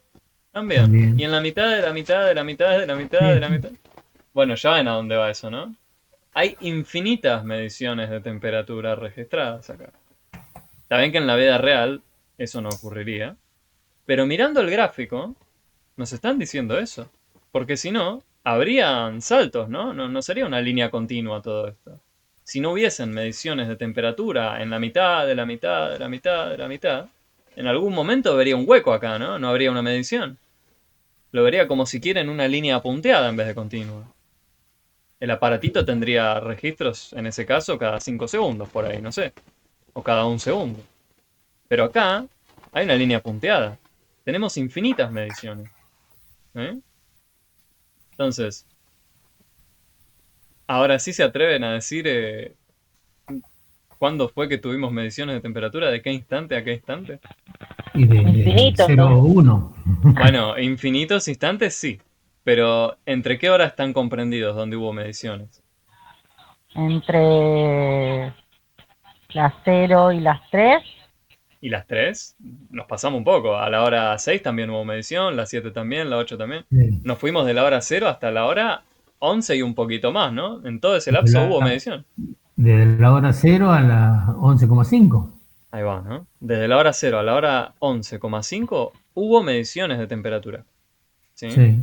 También. también. ¿Y en la mitad de la mitad de la mitad de la mitad Sí, de la sí. mitad? Bueno, ya ven a dónde va eso, ¿no? Hay infinitas mediciones de temperatura registradas acá. Está bien que en la vida real eso no ocurriría, pero mirando el gráfico nos están diciendo eso. Porque si no, habrían saltos, ¿no? No sería una línea continua todo esto. Si no hubiesen mediciones de temperatura en la mitad, de la mitad, de la mitad, de la mitad, en algún momento vería un hueco acá, ¿no? No habría una medición. Lo vería como si quieren una línea punteada en vez de continua. El aparatito tendría registros, en ese caso, cada 5 segundos, por ahí, no sé. O cada 1 segundo. Pero acá hay una línea punteada. Tenemos infinitas mediciones. ¿Eh? Entonces, ahora sí se atreven a decir cuándo fue que tuvimos mediciones de temperatura, de qué instante a qué instante. Y de Infinito, 0 a 1. Bueno, infinitos instantes sí. Pero ¿entre qué horas están comprendidos donde hubo mediciones? Entre las 0 y las 3. ¿Y las 3? Nos pasamos un poco. A la hora 6 también hubo medición, la 7 también, la 8 también. Nos fuimos de la hora 0 hasta la hora 11 y un poquito más, ¿no? En todo ese lapso hubo medición. Desde la hora 0 a las 11,5. Ahí va, ¿no? Desde la hora 0 a la hora 11,5 hubo mediciones de temperatura. ¿Sí? Sí.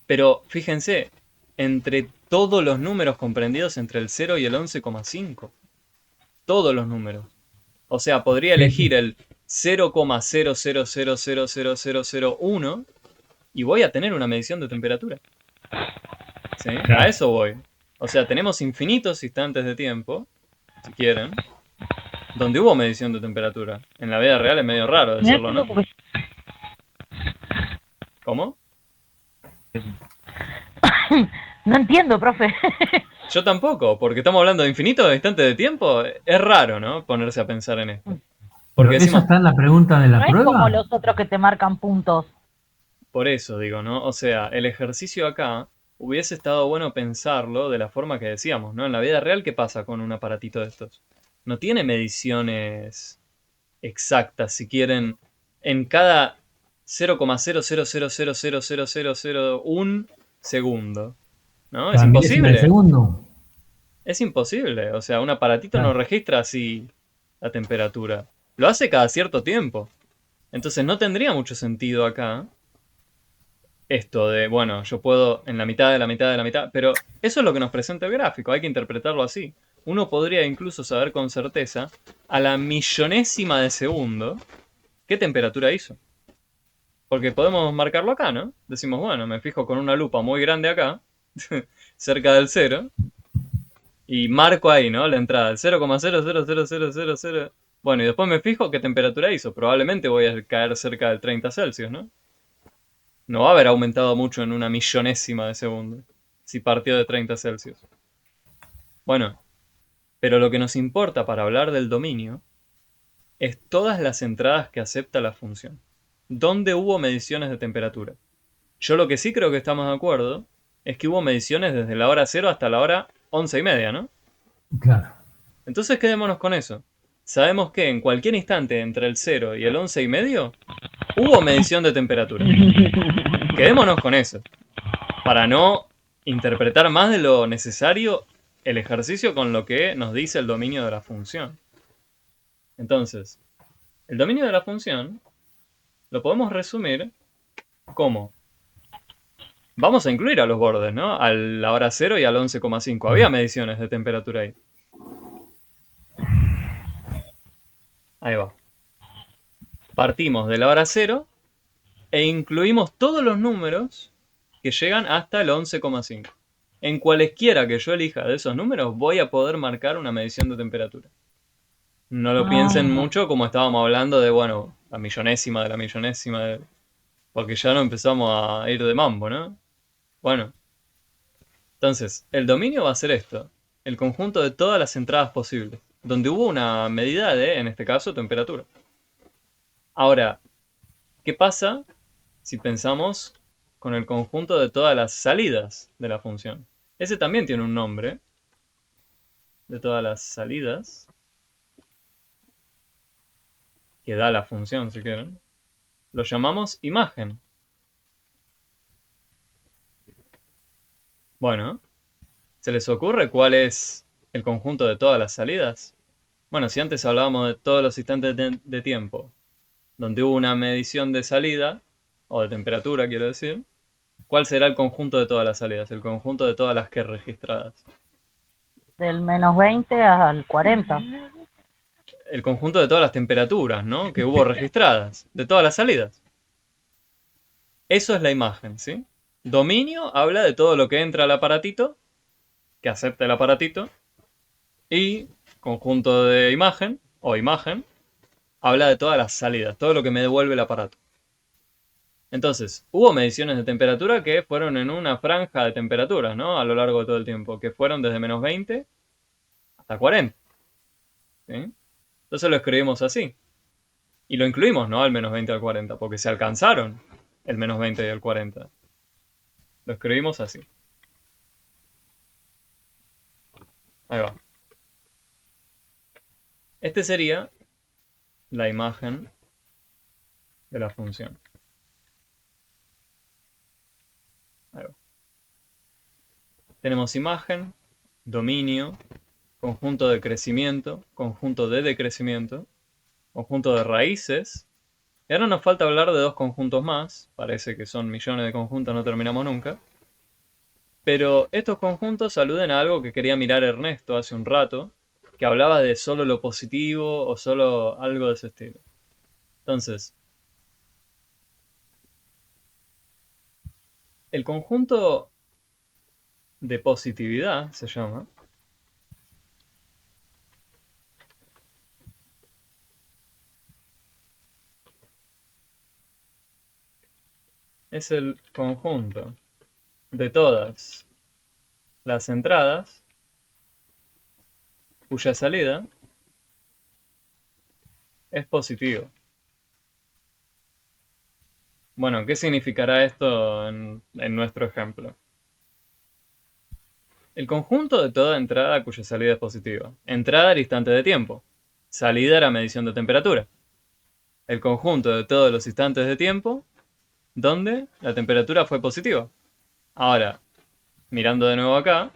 Pero fíjense, entre todos los números comprendidos entre el 0 y el 11,5. Todos los números. O sea, podría elegir el 0,00000001 y voy a tener una medición de temperatura. ¿Sí? Claro. A eso voy. O sea, tenemos infinitos instantes de tiempo, si quieren, donde hubo medición de temperatura. En la vida real es medio raro decirlo, ¿no? ¿Cómo? No entiendo, profe. Yo tampoco, porque estamos hablando de infinitos instantes de tiempo. Es raro, ¿no? Ponerse a pensar en esto. Pero Porque ¿eso decimos, está en la pregunta de la No es prueba? como los otros que te marcan puntos. por eso digo, ¿no? O sea, el ejercicio acá hubiese estado bueno pensarlo de la forma que decíamos, ¿no? En la vida real, ¿qué pasa con un aparatito de estos? No tiene mediciones exactas, si quieren, en cada 0,00000001 segundo, ¿no? Es Cada milésima de imposible. segundo. Es imposible. O sea, un aparatito no Claro. registra así la temperatura. Lo hace cada cierto tiempo. Entonces no tendría mucho sentido acá esto de, bueno, yo puedo en la mitad de la mitad de la mitad, pero eso es lo que nos presenta el gráfico, hay que interpretarlo así. Uno podría incluso saber con certeza, a la millonésima de segundo, qué temperatura hizo. Porque podemos marcarlo acá, ¿no? Decimos, bueno, me fijo con una lupa muy grande acá, cerca del 0, y marco ahí, ¿no? La entrada, el 0,0000000. Bueno, y después me fijo qué temperatura hizo. Probablemente voy a caer cerca del 30 Celsius, ¿no? No va a haber aumentado mucho en una millonésima de segundo, si partió de 30 Celsius. Bueno, pero lo que nos importa para hablar del dominio es todas las entradas que acepta la función. ¿Dónde hubo mediciones de temperatura? Yo lo que sí creo que estamos de acuerdo es que hubo mediciones desde la hora 0 hasta la hora 11:30, ¿no? Claro. Entonces quedémonos con eso. Sabemos que en cualquier instante entre el 0 y el 11:30 hubo medición de temperatura. Quedémonos con eso. Para no interpretar más de lo necesario el ejercicio con lo que nos dice el dominio de la función. Entonces, el dominio de la función lo podemos resumir como: vamos a incluir a los bordes, ¿no? A la hora 0 y al 11,5. Había mediciones de temperatura ahí. Ahí va. Partimos de la hora 0 e incluimos todos los números que llegan hasta el 11,5. En cualesquiera que yo elija de esos números voy a poder marcar una medición de temperatura. No lo piensen mucho como estábamos hablando de, bueno, la millonésima de la millonésima, porque ya no empezamos a ir de mambo, ¿no? Bueno, entonces, el dominio va a ser esto: el conjunto de todas las entradas posibles, donde hubo una medida de, en este caso, temperatura. Ahora, ¿qué pasa si pensamos con el conjunto de todas las salidas de la función? Ese también tiene un nombre, de todas las salidas que da la función, si quieren. Lo llamamos imagen. Bueno, ¿se les ocurre cuál es el conjunto de todas las salidas? Bueno, si antes hablábamos de todos los instantes de tiempo donde hubo una medición de salida, o de temperatura, quiero decir, ¿cuál será el conjunto de todas las salidas? El conjunto de todas las que registradas. Del -20 al 40. El conjunto de todas las temperaturas, ¿no? Que hubo registradas, de todas las salidas. Eso es la imagen, ¿sí? Dominio habla de todo lo que entra al aparatito, que acepta el aparatito, y conjunto de imagen, o imagen, habla de todas las salidas, todo lo que me devuelve el aparato. Entonces, hubo mediciones de temperatura que fueron en una franja de temperaturas, ¿no? A lo largo de todo el tiempo, que fueron desde -20 hasta 40. ¿Sí? Entonces lo escribimos así. Y lo incluimos, ¿no? Al -20 al 40, porque se alcanzaron el -20 y el 40. Lo escribimos así. Ahí va. Este sería la imagen de la función. Ahí va. Tenemos imagen, dominio, conjunto de crecimiento, conjunto de decrecimiento, conjunto de raíces. Y ahora nos falta hablar de dos conjuntos más. Parece que son millones de conjuntos, no terminamos nunca. Pero estos conjuntos aluden a algo que quería mirar Ernesto hace un rato, que hablaba de solo lo positivo o solo algo de ese estilo. Entonces, el conjunto de positividad se llama. Es el conjunto de todas las entradas cuya salida es positiva. Bueno, ¿qué significará esto en nuestro ejemplo? El conjunto de toda entrada cuya salida es positiva. Entrada era instante de tiempo. Salida era medición de temperatura. El conjunto de todos los instantes de tiempo donde la temperatura fue positiva. Ahora, mirando de nuevo acá,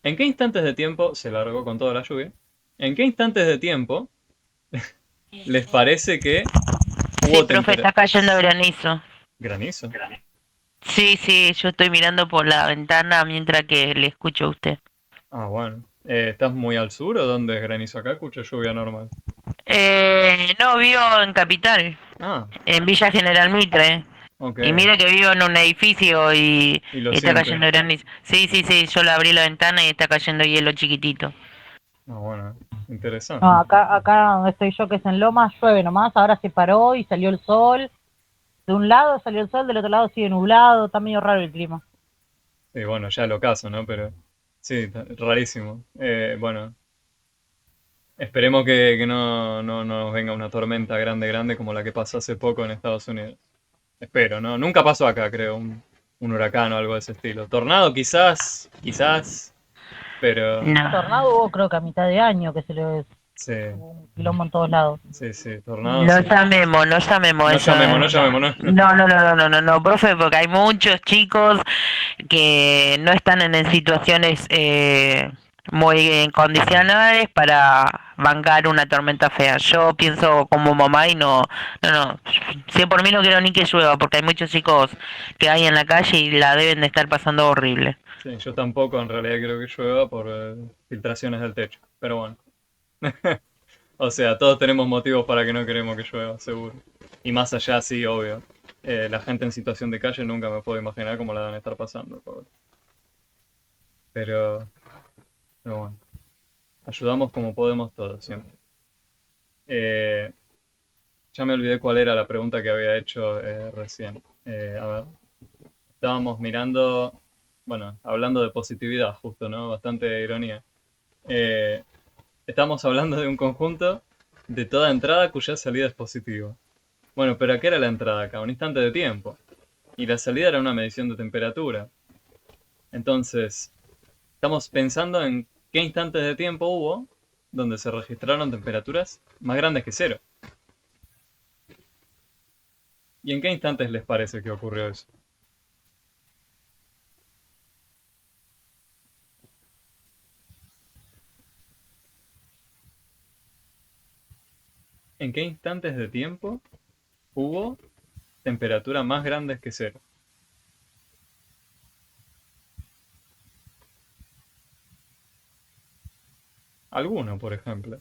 ¿en qué instantes de tiempo se largó con toda la lluvia? ¿En qué instantes de tiempo les parece que hubo Sí, profe, está cayendo granizo. granizo? Sí, sí, yo estoy mirando por la ventana mientras que le escucho a usted. Ah, bueno. ¿Estás muy al sur o dónde es granizo acá? Escucho lluvia normal. No, vivo en Capital, Ah, en Villa General Mitre. ok. Y mira que vivo en un edificio Y lo y está siente. cayendo granizo. Sí, sí, sí, yo le abrí la ventana y está cayendo hielo chiquitito. Ah, bueno, interesante. No, acá donde estoy yo, que es en Lomas, llueve nomás, ahora se paró y salió el sol. De un lado salió el sol, del otro lado sigue nublado, está medio raro el clima. Sí, bueno, ya lo caso, ¿no? Pero sí, rarísimo. Bueno, esperemos que no nos venga una tormenta grande, grande como la que pasó hace poco en Estados Unidos. Espero, ¿no? Nunca pasó acá, creo, un huracán o algo de ese estilo. Tornado quizás, quizás, pero No. Tornado hubo creo que a mitad de año, que se le sí, hubo un quilombo en todos lados. sí, sí, tornado No sí. llamemos, no llamemos No eso. llamemos, no llamemos, no. No, no, no, no, no, no, no, profe, porque hay muchos chicos que no están en situaciones muy condicionales para bancar una tormenta fea. Yo pienso como mamá y no. Si por mí no quiero ni que llueva, porque hay muchos chicos que hay en la calle y la deben de estar pasando horrible. Sí, yo tampoco en realidad quiero que llueva por filtraciones del techo, pero bueno. O sea, todos tenemos motivos para que no queremos que llueva, seguro. Y más allá, sí, obvio. La gente en situación de calle nunca me puedo imaginar cómo la van a estar pasando, pobre. Pero, pero bueno, ayudamos como podemos todos, siempre. Eh, ya me olvidé cuál era la pregunta que había hecho recién. A ver, estábamos mirando, bueno, hablando de positividad, justo, ¿no? Bastante ironía. Eh, estamos hablando de un conjunto de toda entrada cuya salida es positiva. Bueno, pero ¿qué era la entrada acá? Un instante de tiempo. Y la salida era una medición de temperatura. Entonces, estamos pensando en qué instantes de tiempo hubo donde se registraron temperaturas más grandes que cero. ¿Y en qué instantes les parece que ocurrió eso? ¿En qué instantes de tiempo hubo temperaturas más grandes que cero? Alguno, por ejemplo.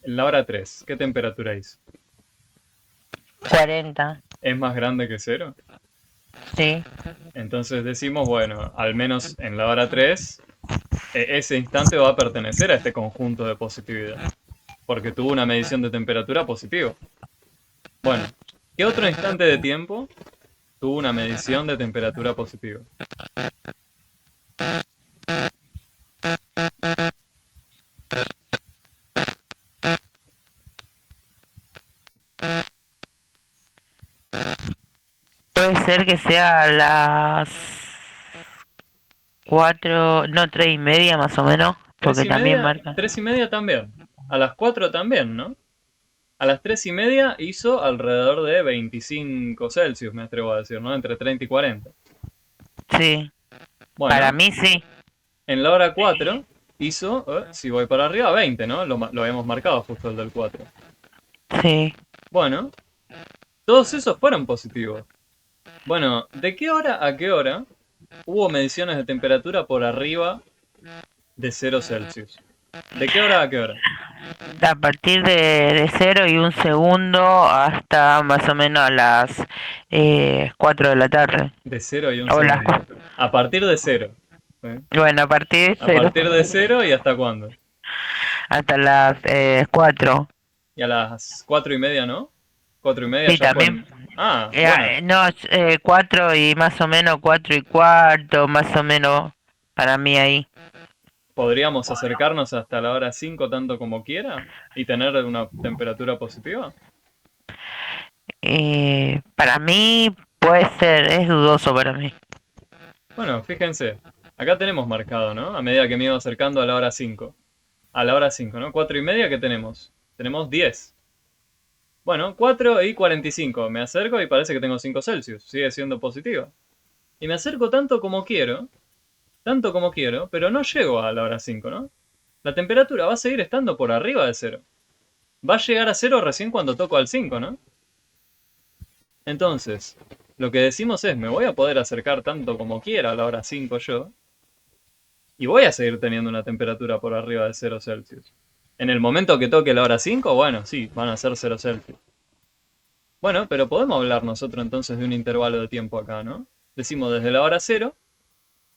En la hora 3, ¿qué temperatura hizo? 40, ¿Es más grande que cero? sí. Entonces decimos, bueno, al menos en la hora 3, ese instante va a pertenecer a este conjunto de positividad, porque tuvo una medición de temperatura positiva. Bueno, ¿qué otro instante de tiempo tuvo una medición de temperatura positiva? Puede ser que sea a las 4, no, 3:30 más o menos, Tres porque y también media, marca. 3:30 también. A las 4 también, ¿no? A las 3:30 hizo alrededor de 25 Celsius, me atrevo a decir, ¿no? Entre 30 y 40. Sí, para Bueno, mí sí. en la hora 4 hizo, si voy para arriba, 20, ¿no? Lo habíamos marcado justo el del 4. Sí. Bueno, todos esos fueron positivos. Bueno, ¿de qué hora a qué hora hubo mediciones de temperatura por arriba de 0 Celsius? ¿De qué hora a qué hora? A partir de 0 y un segundo hasta más o menos a las 4 de la tarde. De 0 y un O las, segundo. A partir de 0. bueno, a partir de A 0 partir de 0 y hasta cuándo. hasta las 4. Y a las 4:30, ¿no? 4:30 Sí, ya fue. también. Ah, bueno. No, 4 y más o menos 4:15, más o menos para mí ahí. ¿Podríamos acercarnos hasta la hora 5 tanto como quiera y tener una temperatura positiva? Para mí puede ser, es dudoso para mí. Bueno, fíjense. Acá tenemos marcado, ¿no? A medida que me iba acercando a la hora 5. A la hora 5, ¿no? 4:30, ¿qué tenemos? Tenemos 10. Bueno, 4:45. Me acerco y parece que tengo 5 Celsius. Sigue siendo positiva. Y me acerco tanto como quiero, pero no llego a la hora 5, ¿no? La temperatura va a seguir estando por arriba de 0. Va a llegar a 0 recién cuando toco al 5, ¿no? Entonces, lo que decimos es, me voy a poder acercar tanto como quiera a la hora 5 yo, y voy a seguir teniendo una temperatura por arriba de 0 Celsius. En el momento que toque la hora 5, bueno, sí, van a ser 0 Celsius. Bueno, pero podemos hablar nosotros entonces de un intervalo de tiempo acá, ¿no? Decimos desde la hora 0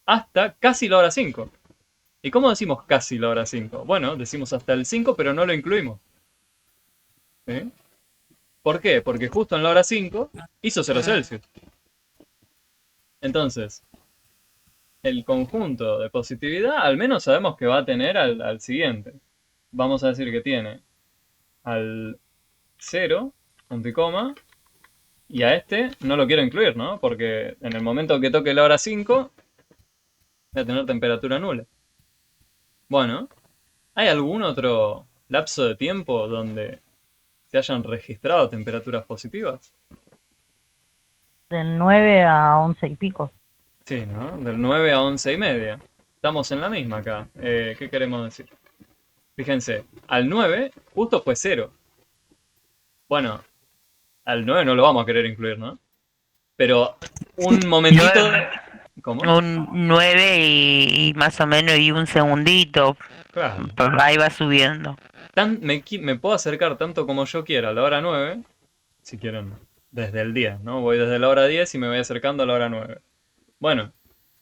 hasta casi la hora 5. ¿Y cómo decimos casi la hora 5? Bueno, decimos hasta el 5, pero no lo incluimos. ¿Sí? ¿Por qué? Porque justo en la hora 5 hizo 0 Celsius. Entonces, el conjunto de positividad al menos sabemos que va a tener al siguiente. Vamos a decir que tiene al 0, punto y coma, y a este no lo quiero incluir, ¿no? Porque en el momento que toque la hora 5, voy a tener temperatura nula. Bueno, ¿hay algún otro lapso de tiempo donde se hayan registrado temperaturas positivas? Del 9 a 11 y pico. Sí, ¿no? Del 9 a 11 y media. Estamos en la misma acá. ¿Qué queremos decir? Fíjense, al 9 justo fue 0. Bueno, al 9 no lo vamos a querer incluir, ¿no? Pero un momentito... ¿Cómo? Un 9 y más o menos y un segundito. Claro. Ahí va subiendo. Me puedo acercar tanto como yo quiera a la hora 9, si quieren, desde el 10, ¿no? Voy desde la hora 10 y me voy acercando a la hora 9. Bueno,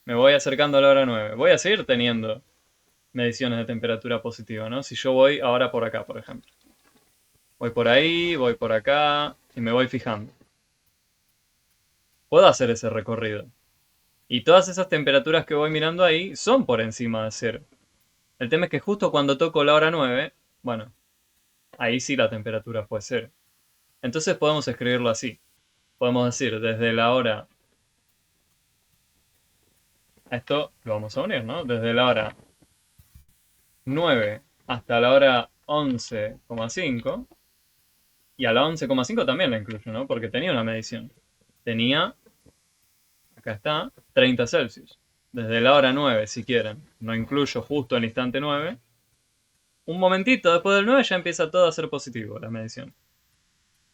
me voy acercando a la hora 9. Voy a seguir teniendo mediciones de temperatura positiva, ¿no? Si yo voy ahora por acá, por ejemplo. Voy por ahí, voy por acá y me voy fijando. Puedo hacer ese recorrido. Y todas esas temperaturas que voy mirando ahí son por encima de 0. El tema es que justo cuando toco la hora 9, bueno, ahí sí la temperatura fue 0. Entonces podemos escribirlo así. Podemos decir desde la hora... Esto lo vamos a unir, ¿no? Desde la hora 9 hasta la hora 11,5. Y a la 11,5 también la incluyo, ¿no? Porque tenía una medición. Tenía, acá está, 30 Celsius. Desde la hora 9, si quieren. No incluyo justo el instante 9. Un momentito después del 9 ya empieza todo a ser positivo, la medición.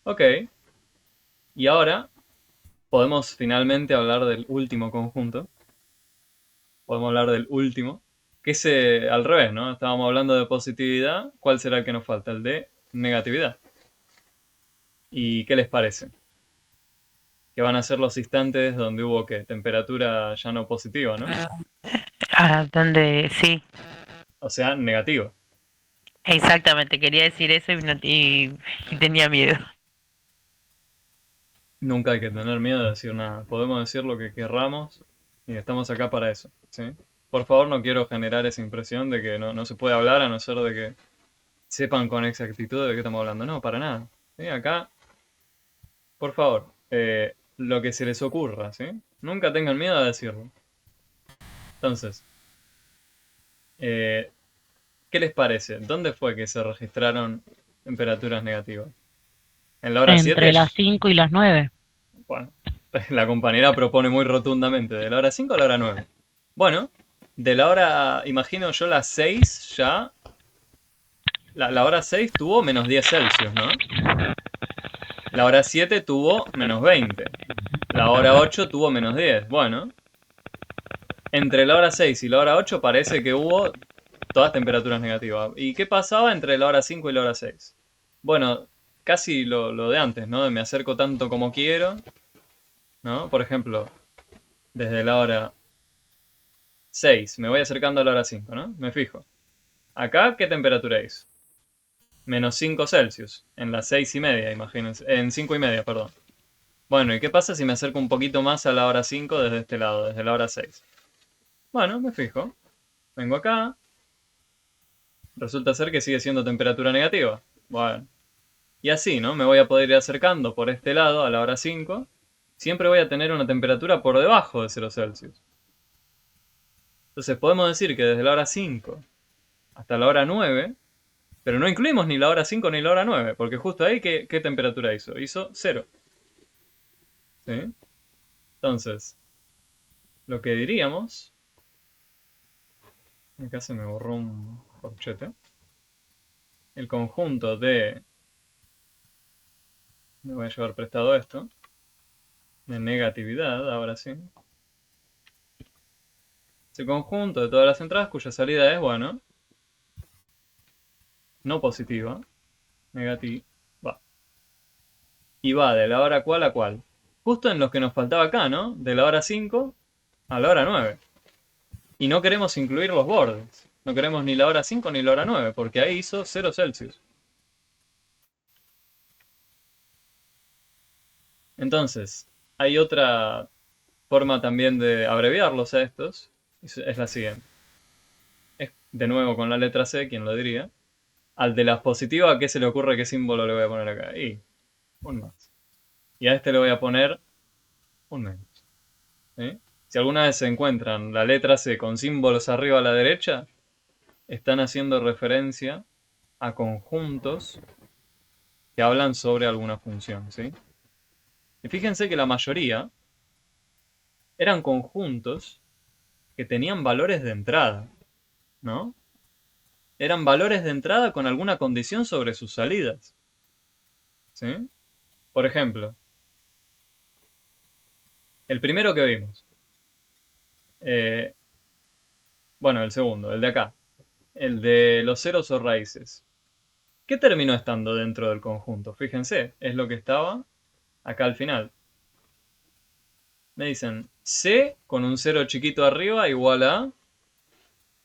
Ok. Y ahora podemos finalmente hablar del último conjunto. Podemos hablar del último. Que es al revés, ¿no? Estábamos hablando de positividad. ¿Cuál será el que nos falta? El de negatividad. ¿Y qué les parece? Que van a ser los instantes donde hubo, ¿qué? Temperatura ya no positiva, ¿no? Donde sí, O sea, negativo. exactamente, quería decir eso y tenía miedo. Nunca hay que tener miedo de decir nada. Podemos decir lo que querramos y estamos acá para eso, ¿sí? Por favor, no quiero generar esa impresión de que no se puede hablar a no ser de que sepan con exactitud de qué estamos hablando. No, para nada. ¿Sí? Acá, por favor, lo que se les ocurra, ¿sí? Nunca tengan miedo a decirlo. Entonces, ¿qué les parece? ¿Dónde fue que se registraron temperaturas negativas? ¿En la hora 7? Entre las 5 y las 9. Bueno, la compañera propone muy rotundamente, ¿de la hora 5 a la hora 9? Bueno, de la hora, imagino yo las 6 ya... La hora 6 tuvo menos 10 Celsius, ¿no? La hora 7 tuvo menos 20. La hora 8 tuvo menos 10. Bueno, entre la hora 6 y la hora 8 parece que hubo todas temperaturas negativas. ¿Y qué pasaba entre la hora 5 y la hora 6? Bueno, casi lo de antes, ¿no? Me acerco tanto como quiero, ¿no? Por ejemplo, desde la hora 6 me voy acercando a la hora 5, ¿no? Me fijo. Acá, ¿qué temperatura hizo? Menos 5 Celsius. En las 6 y media, imagínense. En 5 y media, perdón. Bueno, ¿y qué pasa si me acerco un poquito más a la hora 5 desde este lado, desde la hora 6? Bueno, me fijo. Vengo acá. Resulta ser que sigue siendo temperatura negativa. Bueno. Y así, ¿no? Me voy a poder ir acercando por este lado a la hora 5. Siempre voy a tener una temperatura por debajo de 0 Celsius. Entonces podemos decir que desde la hora 5 hasta la hora 9, pero no incluimos ni la hora 5 ni la hora 9, porque justo ahí, ¿qué temperatura hizo? Hizo 0. ¿Sí? Entonces, lo que diríamos... Acá se me borró un corchete. El conjunto de... Me voy a llevar prestado esto. De negatividad, ahora sí. Ese conjunto de todas las entradas cuya salida es, bueno, no positiva, negativa, va. Y va de la hora cual a cual. Justo en los que nos faltaba acá, ¿no? De la hora 5 a la hora 9. Y no queremos incluir los bordes. No queremos ni la hora 5 ni la hora 9, porque ahí hizo 0 Celsius. Entonces, hay otra forma también de abreviarlos a estos. Es la siguiente. Es de nuevo con la letra C, ¿quién lo diría? Al de las positivas, ¿qué se le ocurre? ¿Qué símbolo le voy a poner acá? Y un más. Y a este le voy a poner un menos. ¿Sí? Si alguna vez se encuentran la letra C con símbolos arriba a la derecha, están haciendo referencia a conjuntos que hablan sobre alguna función, ¿sí? Y fíjense que la mayoría eran conjuntos que tenían valores de entrada, ¿no? Eran valores de entrada con alguna condición sobre sus salidas, ¿sí? Por ejemplo, el primero que vimos. Bueno, el segundo, el de acá. El de los ceros o raíces. ¿Qué terminó estando dentro del conjunto? Fíjense, es lo que estaba acá al final. Me dicen C con un 0 chiquito arriba igual a...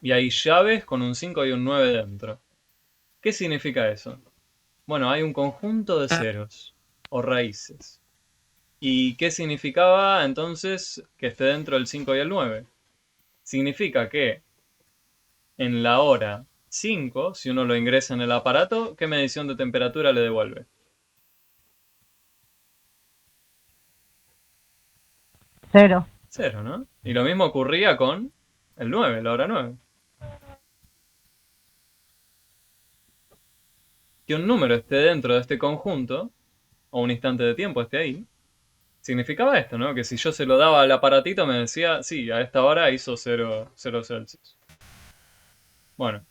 Y hay llaves con un 5 y un 9 dentro. ¿Qué significa eso? Bueno, hay un conjunto de ceros o raíces. ¿Y qué significaba entonces que esté dentro el 5 y el 9? Significa que en la hora 5, si uno lo ingresa en el aparato, ¿qué medición de temperatura le devuelve? 0. 0, ¿no? Y lo mismo ocurría con el 9, la hora 9. Que un número esté dentro de este conjunto, o un instante de tiempo esté ahí, significaba esto, ¿no? Que si yo se lo daba al aparatito me decía, sí, a esta hora hizo 0 Celsius. Bueno,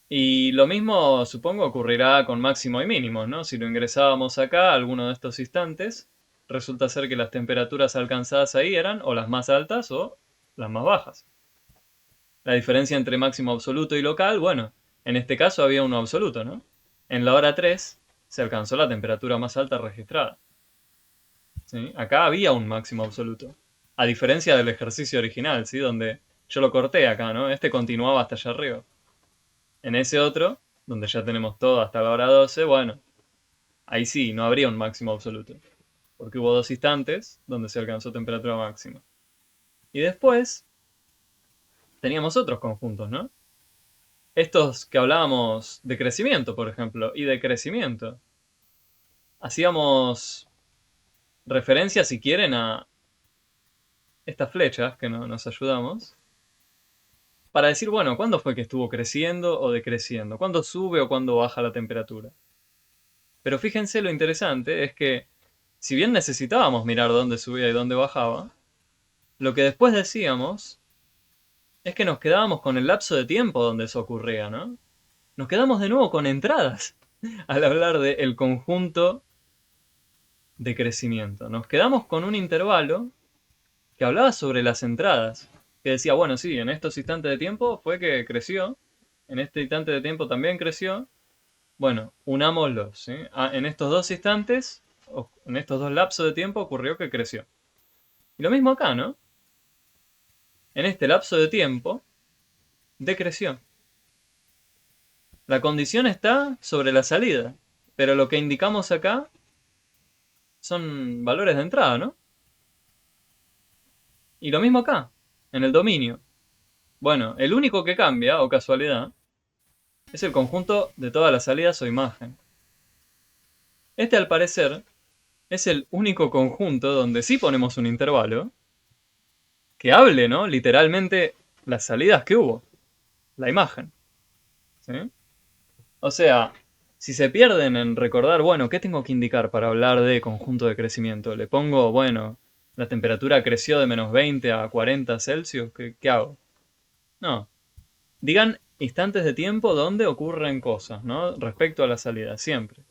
y lo mismo supongo ocurrirá con máximo y mínimo, ¿no? Si lo ingresábamos acá a alguno de estos instantes, resulta ser que las temperaturas alcanzadas ahí eran o las más altas o las más bajas. La diferencia entre máximo absoluto y local, bueno, en este caso había uno absoluto, ¿no? En la hora 3 se alcanzó la temperatura más alta registrada. ¿Sí? Acá había un máximo absoluto. A diferencia del ejercicio original, ¿sí? Donde yo lo corté acá, ¿no? Este continuaba hasta allá arriba. En ese otro, donde ya tenemos todo hasta la hora 12, bueno, ahí sí, no habría un máximo absoluto. Porque hubo dos instantes donde se alcanzó temperatura máxima. Y después teníamos otros conjuntos, ¿no? Estos que hablábamos de crecimiento, por ejemplo, y de crecimiento. Hacíamos referencia, si quieren, a estas flechas que nos ayudamos. Para decir, bueno, ¿cuándo fue que estuvo creciendo o decreciendo? ¿Cuándo sube o cuándo baja la temperatura? Pero fíjense lo interesante es que, si bien necesitábamos mirar dónde subía y dónde bajaba, lo que después decíamos es que nos quedábamos con el lapso de tiempo donde eso ocurría, ¿no? Nos quedamos de nuevo con entradas al hablar del conjunto de crecimiento. Nos quedamos con un intervalo que hablaba sobre las entradas, que decía, bueno, sí, en estos instantes de tiempo fue que creció, en este instante de tiempo también creció. Bueno, unámoslos, ¿sí? En estos dos instantes, en estos dos lapsos de tiempo ocurrió que creció. Y lo mismo acá, ¿no? En este lapso de tiempo, decreció. La condición está sobre la salida, pero lo que indicamos acá son valores de entrada, ¿no? Y lo mismo acá, en el dominio. Bueno, el único que cambia, o casualidad, es el conjunto de todas las salidas o imagen. Este, al parecer, es el único conjunto donde sí ponemos un intervalo que hable, ¿no? Literalmente las salidas que hubo, la imagen. ¿Sí? O sea, si se pierden en recordar, bueno, ¿qué tengo que indicar para hablar de conjunto de crecimiento? Le pongo, bueno, la temperatura creció de menos 20 a 40 Celsius, ¿qué hago? No. Digan instantes de tiempo donde ocurren cosas, ¿no? Respecto a la salida, siempre.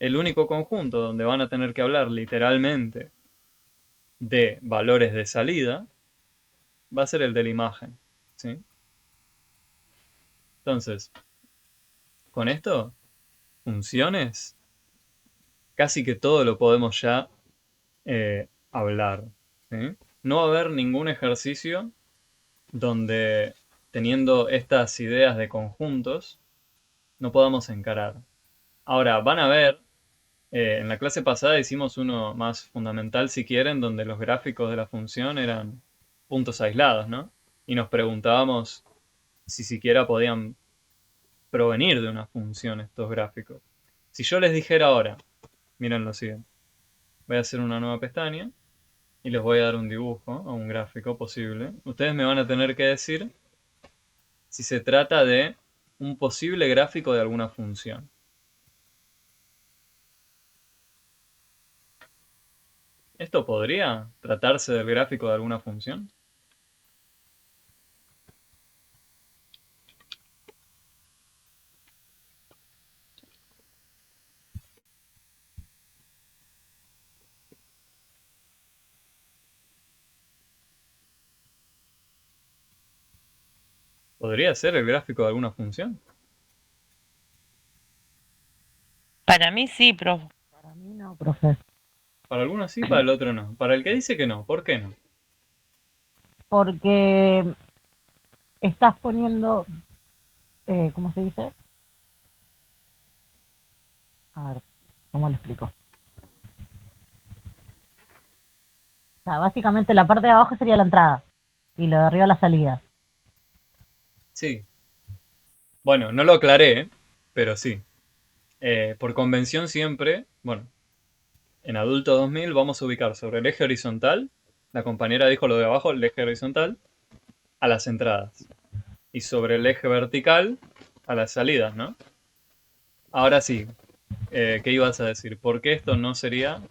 El único conjunto donde van a tener que hablar literalmente de valores de salida va a ser el de la imagen. ¿sí? Entonces, con esto, funciones, casi que todo lo podemos ya hablar, ¿sí? No va a haber ningún ejercicio donde, teniendo estas ideas de conjuntos, no podamos encarar. Ahora, van a ver, en la clase pasada hicimos uno más fundamental, si quieren, donde los gráficos de la función eran puntos aislados, ¿no? Y nos preguntábamos si siquiera podían provenir de una función estos gráficos. Si yo les dijera ahora, miren lo siguiente, voy a hacer una nueva pestaña y les voy a dar un dibujo o un gráfico posible. Ustedes me van a tener que decir si se trata de un posible gráfico de alguna función. ¿Esto podría tratarse del gráfico de alguna función? ¿Podría ser el gráfico de alguna función? Para mí sí, profe. Para mí no, profe. Para algunos sí, para el otro no. Para el que dice que no, ¿por qué no? Porque estás poniendo, ¿cómo se dice? A ver, ¿cómo lo explico? O sea, básicamente la parte de abajo sería la entrada y lo de arriba la salida. Sí. Bueno, no lo aclaré, pero sí. Por convención siempre, bueno, en Adulto 2000 vamos a ubicar sobre el eje horizontal, la compañera dijo lo de abajo, el eje horizontal, a las entradas. Y sobre el eje vertical, a las salidas, ¿no? Ahora sí, ¿qué ibas a decir? ¿Por qué esto no sería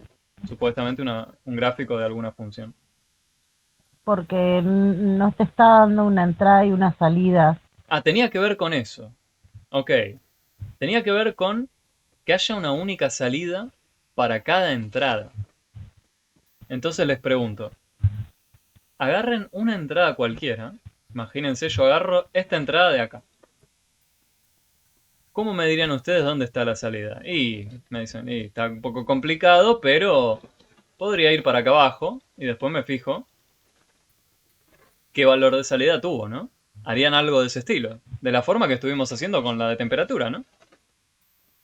supuestamente un gráfico de alguna función? Porque no te está dando una entrada y una salida. Ah, tenía que ver con eso. Ok. Tenía que ver con que haya una única salida para cada entrada. Entonces les pregunto, agarren una entrada cualquiera. Imagínense, yo agarro esta entrada de acá. ¿Cómo me dirían ustedes dónde está la salida? Y me dicen, y está un poco complicado, pero podría ir para acá abajo y después me fijo qué valor de salida tuvo, ¿no? Harían algo de ese estilo, de la forma que estuvimos haciendo con la de temperatura, ¿no?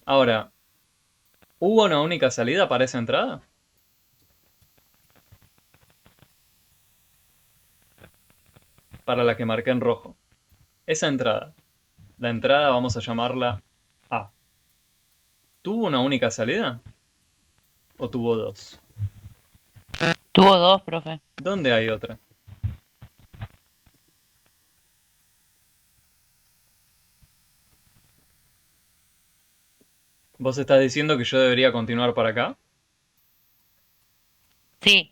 Ahora, ¿hubo una única salida para esa entrada? Para la que marqué en rojo. Esa entrada, la entrada vamos a llamarla A. ¿Tuvo una única salida? ¿O tuvo dos? Tuvo dos, profe. ¿Dónde hay otra? ¿Vos estás diciendo que yo debería continuar para acá? Sí.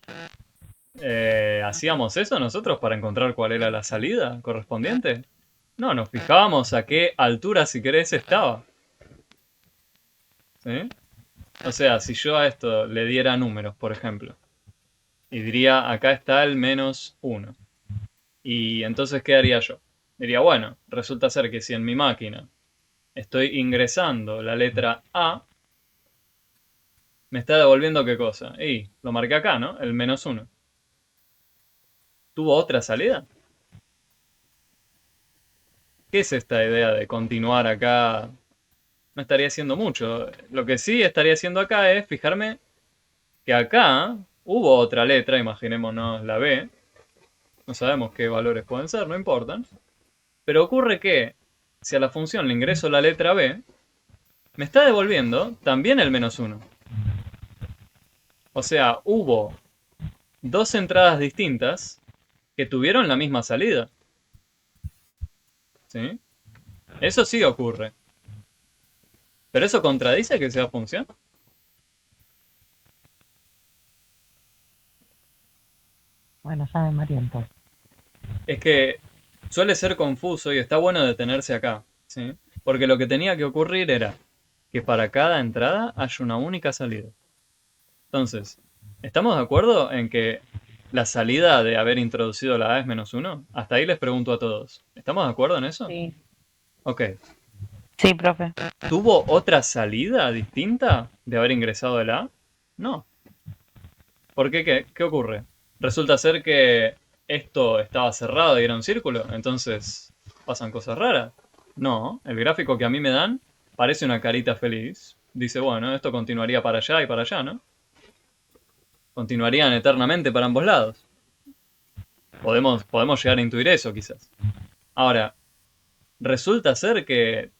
¿Hacíamos eso nosotros para encontrar cuál era la salida correspondiente? No, nos fijábamos a qué altura, si querés, estaba. ¿Sí? O sea, si yo a esto le diera números, por ejemplo, y diría, acá está el -1. Y entonces, ¿qué haría yo? Diría, bueno, resulta ser que si en mi máquina estoy ingresando la letra A, me está devolviendo qué cosa. Y lo marqué acá, ¿no? El -1. ¿Tuvo otra salida? ¿Qué es esta idea de continuar acá? No estaría haciendo mucho. Lo que sí estaría haciendo acá es fijarme que acá hubo otra letra, imaginémonos la B. No sabemos qué valores pueden ser, no importan. Pero ocurre que si a la función le ingreso la letra B, me está devolviendo también el -1. O sea, hubo dos entradas distintas que tuvieron la misma salida. ¿Sí? Eso sí ocurre. ¿Pero eso contradice que sea función? Bueno, ya de María entonces. Es que suele ser confuso y está bueno detenerse acá, ¿sí? Porque lo que tenía que ocurrir era que para cada entrada haya una única salida. Entonces, ¿estamos de acuerdo en que la salida de haber introducido la A es -1? Hasta ahí les pregunto a todos. ¿Estamos de acuerdo en eso? Sí, Ok. sí, profe. ¿Tuvo otra salida distinta de haber ingresado el A? No. ¿Por qué? ¿Qué ocurre? Resulta ser que esto estaba cerrado y era un círculo, entonces pasan cosas raras. No, el gráfico que a mí me dan parece una carita feliz. Dice, bueno, esto continuaría para allá y para allá, ¿no? Continuarían eternamente para ambos lados. Podemos llegar a intuir eso, quizás. Ahora, resulta ser que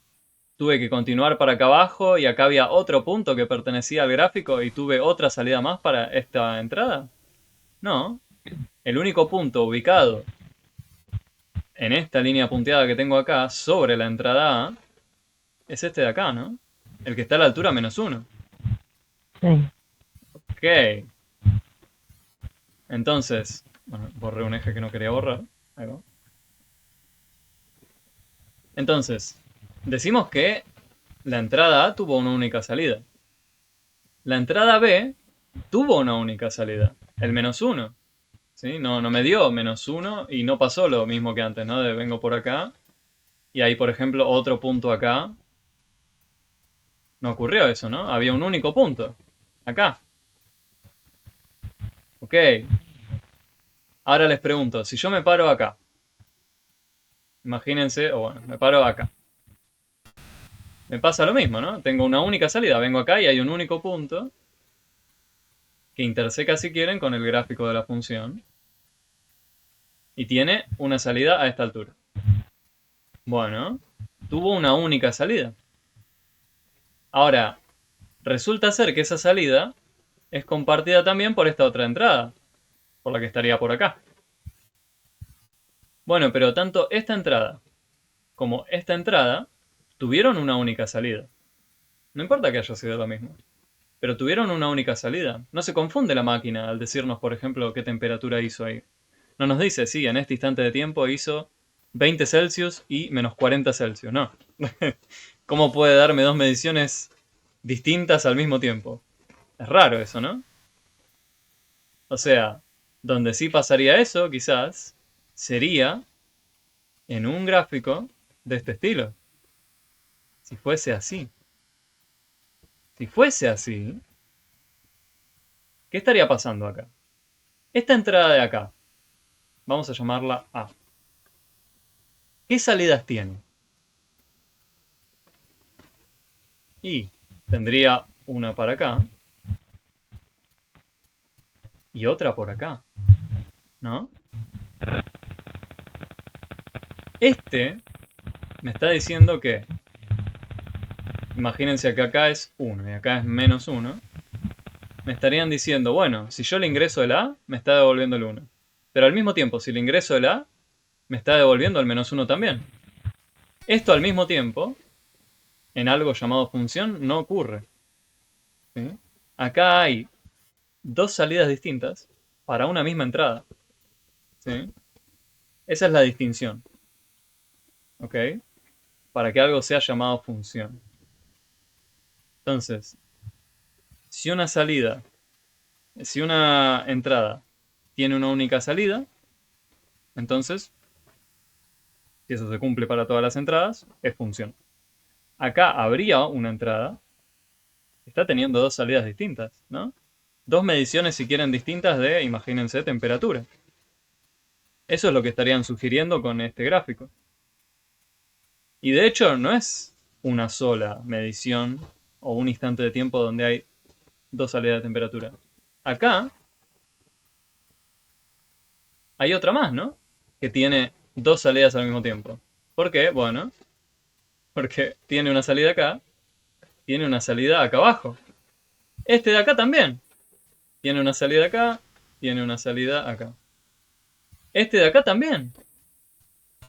tuve que continuar para acá abajo y acá había otro punto que pertenecía al gráfico y tuve otra salida más para esta entrada. No, el único punto ubicado en esta línea punteada que tengo acá sobre la entrada A es este de acá, ¿no? El que está a la altura -1. Sí. Ok. Entonces, bueno, borré un eje que no quería borrar. Ahí va. Entonces, decimos que la entrada A tuvo una única salida. La entrada B tuvo una única salida, el -1. ¿Sí? No me dio -1 y no pasó lo mismo que antes, ¿no? De vengo por acá y hay, por ejemplo, otro punto acá. No ocurrió eso, ¿no? Había un único punto. Acá. Ok. Ahora les pregunto, si yo me paro acá. Imagínense, o bueno, me paro acá. Me pasa lo mismo, ¿no? Tengo una única salida. Vengo acá y hay un único punto que interseca, si quieren, con el gráfico de la función. Y tiene una salida a esta altura. Bueno, tuvo una única salida. Ahora, resulta ser que esa salida es compartida también por esta otra entrada, por la que estaría por acá. Bueno, pero tanto esta entrada como esta entrada tuvieron una única salida. No importa que haya sido lo mismo, pero tuvieron una única salida. No se confunde la máquina al decirnos, por ejemplo, qué temperatura hizo ahí. No nos dice, sí, en este instante de tiempo hizo 20 Celsius y -40 Celsius. No. ¿Cómo puede darme dos mediciones distintas al mismo tiempo? Es raro eso, ¿no? O sea, donde sí pasaría eso, quizás, sería en un gráfico de este estilo. Si fuese así. Si fuese así, ¿qué estaría pasando acá? Esta entrada de acá, vamos a llamarla A. ¿Qué salidas tiene? Y tendría una para acá y otra por acá, ¿no? Este me está diciendo que, imagínense que acá es 1 y acá es -1. Me estarían diciendo, bueno, si yo le ingreso el A, me está devolviendo el 1. Pero al mismo tiempo, si le ingreso el A, me está devolviendo el -1 también. Esto al mismo tiempo, en algo llamado función, no ocurre. ¿Sí? Acá hay dos salidas distintas para una misma entrada. ¿Sí? Esa es la distinción. ¿Ok? Para que algo sea llamado función. Entonces, si una entrada tiene una única salida, entonces, si eso se cumple para todas las entradas, es función. Acá habría una entrada que está teniendo dos salidas distintas, ¿no? Dos mediciones, si quieren, distintas de, imagínense, temperatura. Eso es lo que estarían sugiriendo con este gráfico. Y de hecho, no es una sola medición o un instante de tiempo donde hay dos salidas de temperatura. Acá hay otra más, ¿no? Que tiene dos salidas al mismo tiempo. ¿Por qué? Bueno, porque tiene una salida acá, tiene una salida acá abajo. Este de acá también. Tiene una salida acá, tiene una salida acá. Este de acá también.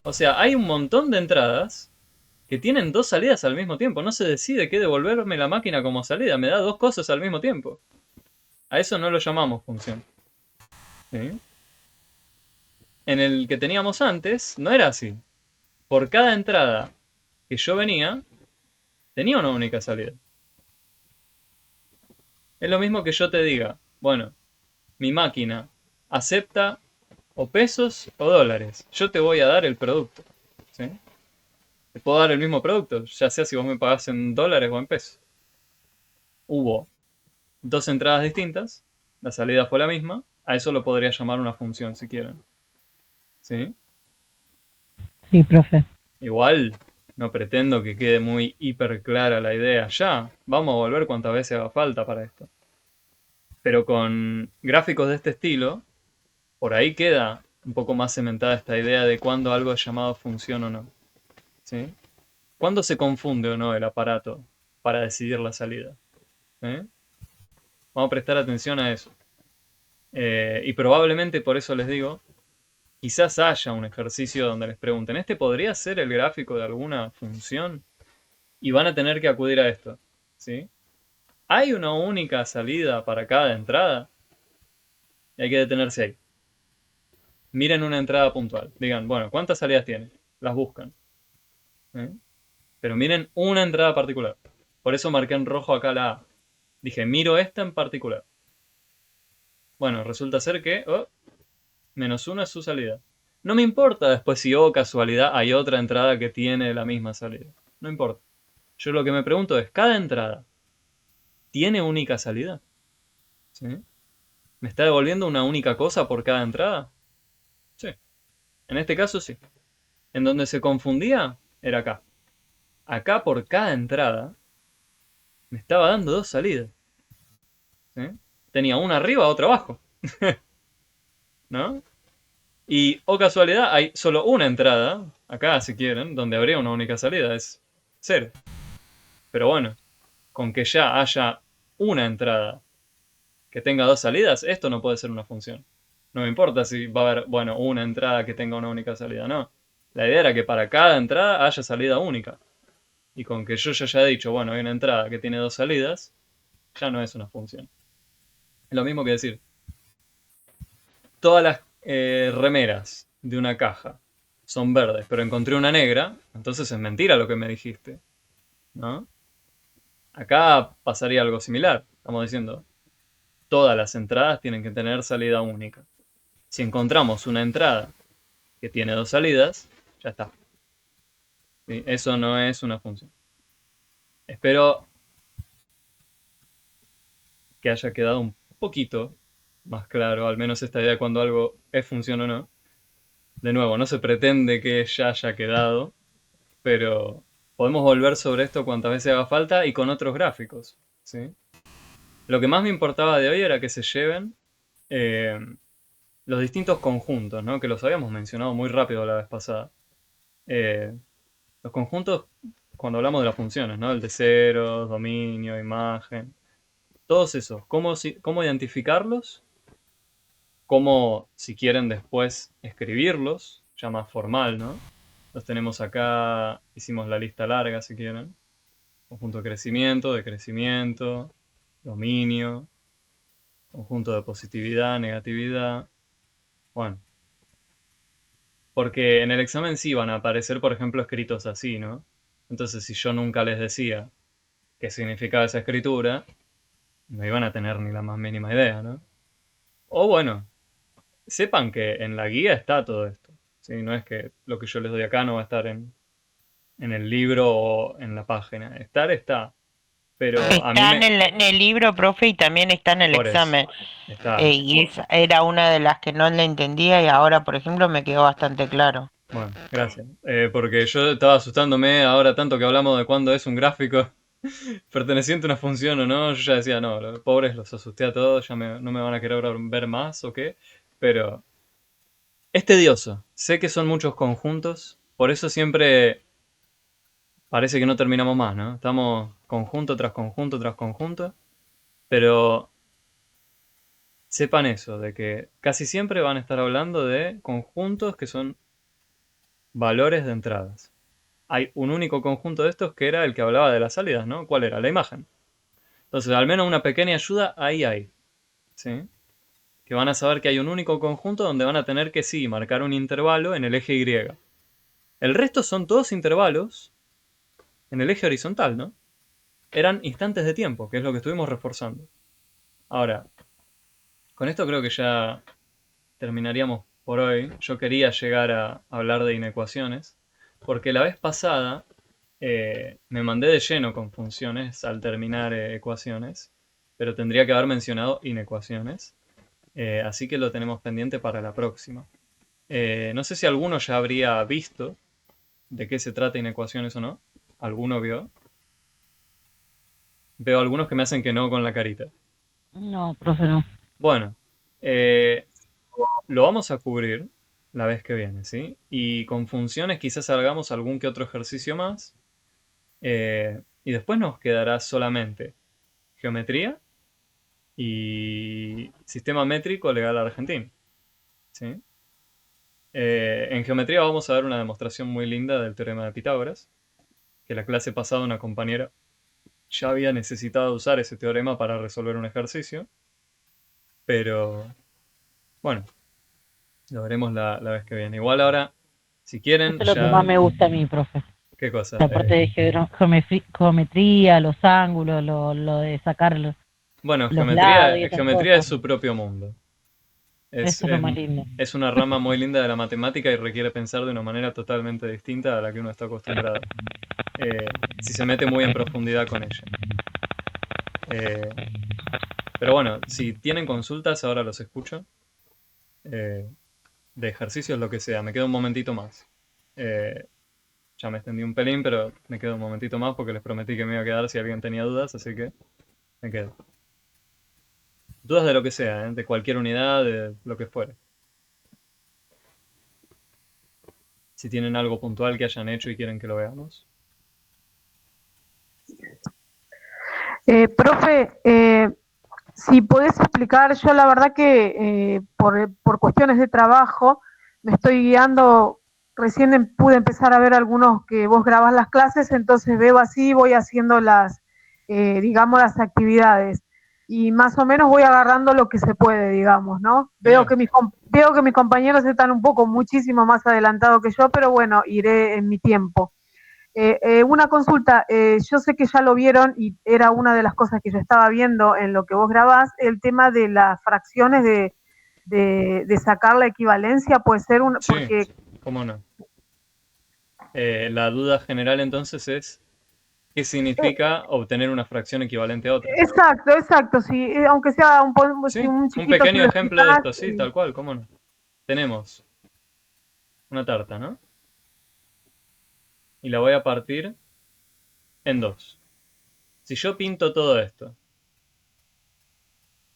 O sea, hay un montón de entradas que tienen dos salidas al mismo tiempo. No se decide qué devolverme la máquina como salida. Me da dos cosas al mismo tiempo. A eso no lo llamamos función. ¿Sí? En el que teníamos antes, no era así. Por cada entrada que yo venía, tenía una única salida. Es lo mismo que yo te diga, bueno, mi máquina acepta o pesos o dólares. Yo te voy a dar el producto. ¿Sí? Te puedo dar el mismo producto, ya sea si vos me pagás en dólares o en pesos. Hubo dos entradas distintas, la salida fue la misma, a eso lo podría llamar una función si quieren. ¿Sí? Sí, profe. Igual no pretendo que quede muy hiper clara la idea ya. Vamos a volver cuantas veces haga falta para esto. Pero con gráficos de este estilo, por ahí queda un poco más cementada esta idea de cuándo algo es llamado función o no. ¿Sí? ¿Cuándo se confunde o no el aparato para decidir la salida? ¿Sí? Vamos a prestar atención a eso. Y probablemente por eso les digo, quizás haya un ejercicio donde les pregunten, ¿este podría ser el gráfico de alguna función? Y van a tener que acudir a esto. ¿Sí? ¿Hay una única salida para cada entrada? Y hay que detenerse ahí. Miren una entrada puntual. Digan, bueno, ¿cuántas salidas tiene? Las buscan. Pero miren una entrada particular. Por eso marqué en rojo acá la A. Dije, miro esta en particular. Bueno, resulta ser que -1 es su salida. No me importa después si, casualidad, hay otra entrada que tiene la misma salida. No importa. Yo lo que me pregunto es, ¿cada entrada tiene única salida? ¿Sí? ¿Me está devolviendo una única cosa por cada entrada? Sí. En este caso sí. En donde se confundía era acá. Acá por cada entrada me estaba dando dos salidas. ¿Sí? Tenía una arriba, otra abajo. ¿No? Y, casualidad, hay solo una entrada, acá si quieren, donde habría una única salida, es 0. Pero bueno, con que ya haya una entrada que tenga dos salidas, esto no puede ser una función. No me importa si va a haber, bueno, una entrada que tenga una única salida, no. La idea era que para cada entrada haya salida única. Y con que yo ya haya dicho, bueno, hay una entrada que tiene dos salidas, ya no es una función. Es lo mismo que decir, todas las remeras de una caja son verdes, pero encontré una negra, entonces es mentira lo que me dijiste, ¿no? Acá pasaría algo similar. Estamos diciendo, todas las entradas tienen que tener salida única. Si encontramos una entrada que tiene dos salidas, ya está. ¿Sí? Eso no es una función. Espero que haya quedado un poquito más claro, al menos esta idea de cuando algo es función o no. De nuevo, no se pretende que ya haya quedado, pero podemos volver sobre esto cuantas veces haga falta y con otros gráficos. ¿Sí? Lo que más me importaba de hoy era que se lleven los distintos conjuntos, ¿no? Que los habíamos mencionado muy rápido la vez pasada. Los conjuntos, cuando hablamos de las funciones, ¿no? El de ceros, dominio, imagen. Todos esos. ¿Cómo identificarlos? Cómo, si quieren después, escribirlos, ya más formal, ¿no? Los tenemos acá, hicimos la lista larga si quieren. Conjunto de crecimiento, dominio, conjunto de positividad, negatividad. Bueno, porque en el examen sí van a aparecer, por ejemplo, escritos así, ¿no? Entonces, si yo nunca les decía qué significaba esa escritura, no iban a tener ni la más mínima idea, ¿no? O bueno, sepan que en la guía está todo esto. ¿Sí? No es que lo que yo les doy acá no va a estar en el libro o en la página. Está. Pero a mí Está en el libro, profe, y también está en el Por eso, examen. está. Y esa era una de las que no le entendía y ahora, por ejemplo, me quedó bastante claro. Bueno, gracias. Porque yo estaba asustándome ahora tanto que hablamos de cuándo es un gráfico perteneciente a una función o no. Yo ya decía, no, los pobres los asusté a todos, ya no me van a querer ver más o qué. Pero es tedioso. Sé que son muchos conjuntos, por eso siempre parece que no terminamos más, ¿no? Estamos conjunto tras conjunto tras conjunto. Pero sepan eso, de que casi siempre van a estar hablando de conjuntos que son valores de entradas. Hay un único conjunto de estos que era el que hablaba de las salidas, ¿no? ¿Cuál era? La imagen. Entonces, al menos una pequeña ayuda ahí hay. ¿Sí? Que van a saber que hay un único conjunto donde van a tener que sí, marcar un intervalo en el eje Y. El resto son todos intervalos en el eje horizontal, ¿no? Eran instantes de tiempo, que es lo que estuvimos reforzando. Ahora, con esto creo que ya terminaríamos por hoy. Yo quería llegar a hablar de inecuaciones, porque la vez pasada me mandé de lleno con funciones al terminar ecuaciones, pero tendría que haber mencionado inecuaciones, así que lo tenemos pendiente para la próxima. No sé si alguno ya habría visto de qué se trata inecuaciones o no. ¿Alguno vio? Veo algunos que me hacen que no con la carita. No, profe, no. Bueno, lo vamos a cubrir la vez que viene, ¿sí? Y con funciones quizás hagamos algún que otro ejercicio más. Y después nos quedará solamente geometría y sistema métrico legal argentino, ¿sí? En geometría vamos a ver una demostración muy linda del teorema de Pitágoras, que la clase pasada una compañera ya había necesitado usar ese teorema para resolver un ejercicio, pero bueno, lo veremos la vez que viene. Igual ahora, si quieren, Eso es lo que ya... más me gusta a mí, profe. ¿Qué cosa? La parte de geometría, los ángulos, lo de sacar los Bueno, lados y esas geometría es cosas. su propio mundo. Es, Eso es lo es, más lindo. es una rama muy linda de la matemática y requiere pensar de una manera totalmente distinta a la que uno está acostumbrado. Si se mete muy en profundidad con ella. Eh, pero bueno, si tienen consultas, ahora los escucho. De ejercicios, lo que sea. Me quedo un momentito más. Ya me extendí un pelín, pero me quedo un momentito más porque les prometí que me iba a quedar si alguien tenía dudas, así que me quedo. Dudas de lo que sea, de cualquier unidad, de lo que fuere. Si tienen algo puntual que hayan hecho y quieren que lo veamos. Profe, si podés explicar, yo la verdad que por cuestiones de trabajo me estoy guiando, recién pude empezar a ver algunos que vos grabás las clases, entonces veo así, voy haciendo digamos, las actividades y más o menos voy agarrando lo que se puede, digamos, ¿no? Veo Genial. veo que mis compañeros están un poco muchísimo más adelantados que yo, pero bueno, iré en mi tiempo. Una consulta, yo sé que ya lo vieron y era una de las cosas que yo estaba viendo en lo que vos grabás, el tema de las fracciones de sacar la equivalencia, puede ser Sí, porque... cómo no. La duda general entonces es, ¿qué eh, significa obtener una fracción equivalente a otra? exacto, sí, aunque sea si Sí, un un chiquito si pequeño lo ejemplo de explicás. esto, sí, tal cual, cómo no. Tenemos una tarta, ¿no? Y la voy a partir en dos. Si yo pinto todo esto,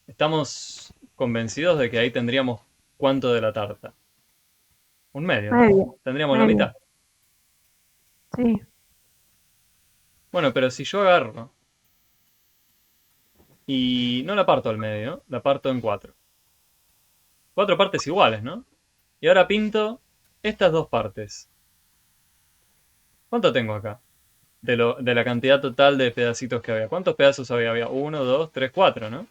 ¿estamos convencidos de que ahí tendríamos cuánto de la tarta? Un medio, ¿no? Medio, Tendríamos la medio, mitad. sí. Bueno, pero si yo agarro y no la parto al medio, la parto en cuatro. Cuatro partes iguales, ¿no? Y ahora pinto estas dos partes. ¿Cuánto tengo acá? De la cantidad total de pedacitos que había. ¿Cuántos pedazos había? Había uno, dos, tres, cuatro, ¿no?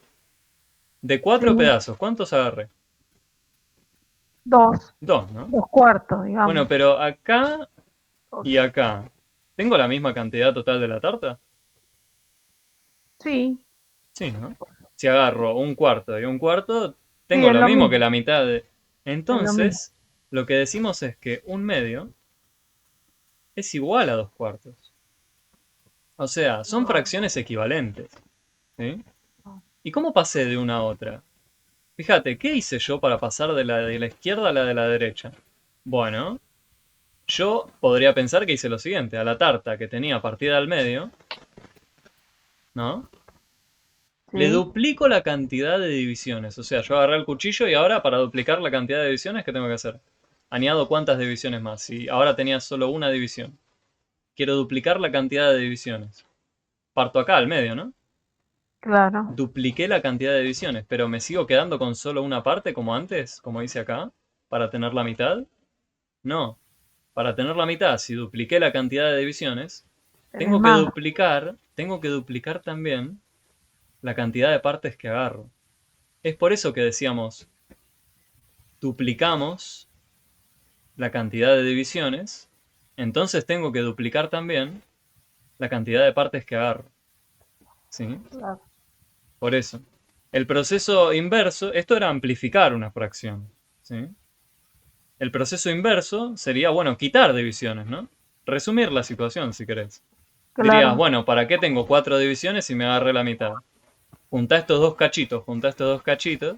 De Sí, cuatro pedazos, ¿cuántos agarré? dos, Dos, ¿no? 2 cuartos, Bueno, digamos. pero acá y acá, ¿tengo la misma cantidad total de la tarta? Sí, Sí, ¿no? Si agarro un cuarto y un cuarto, sí, tengo es lo lo mismo que mismo, la mitad de... es lo mismo. Entonces, lo que decimos es que un medio es igual a dos cuartos. O sea, son fracciones equivalentes. ¿Sí? ¿Y cómo pasé de una a otra? Fíjate, ¿qué hice yo para pasar de la izquierda a la de la derecha? Bueno, yo podría pensar que hice lo siguiente. A la tarta que tenía partida al medio, ¿no? Le Sí, duplico la cantidad de divisiones. O sea, yo agarré el cuchillo y ahora para duplicar la cantidad de divisiones, ¿qué tengo que hacer? Añado cuántas divisiones más. Si ahora tenía solo una división. Quiero duplicar la cantidad de divisiones. Parto acá al medio, ¿no? claro. Dupliqué la cantidad de divisiones, pero me sigo quedando con solo una parte como antes, como hice acá, para tener la mitad. No, para tener la mitad, si dupliqué la cantidad de divisiones, Tenés más. tengo que duplicar también la cantidad de partes que agarro. Es por eso que decíamos, duplicamos la cantidad de divisiones, entonces tengo que duplicar también la cantidad de partes que agarro. ¿Sí? Por eso. El proceso inverso, esto era amplificar una fracción. ¿sí? El proceso inverso sería, bueno, quitar divisiones, ¿no? Resumir la situación, si querés. Dirías, Claro. bueno, ¿para qué tengo 4 divisiones si me agarré la mitad? Juntá estos dos cachitos, juntá estos dos cachitos.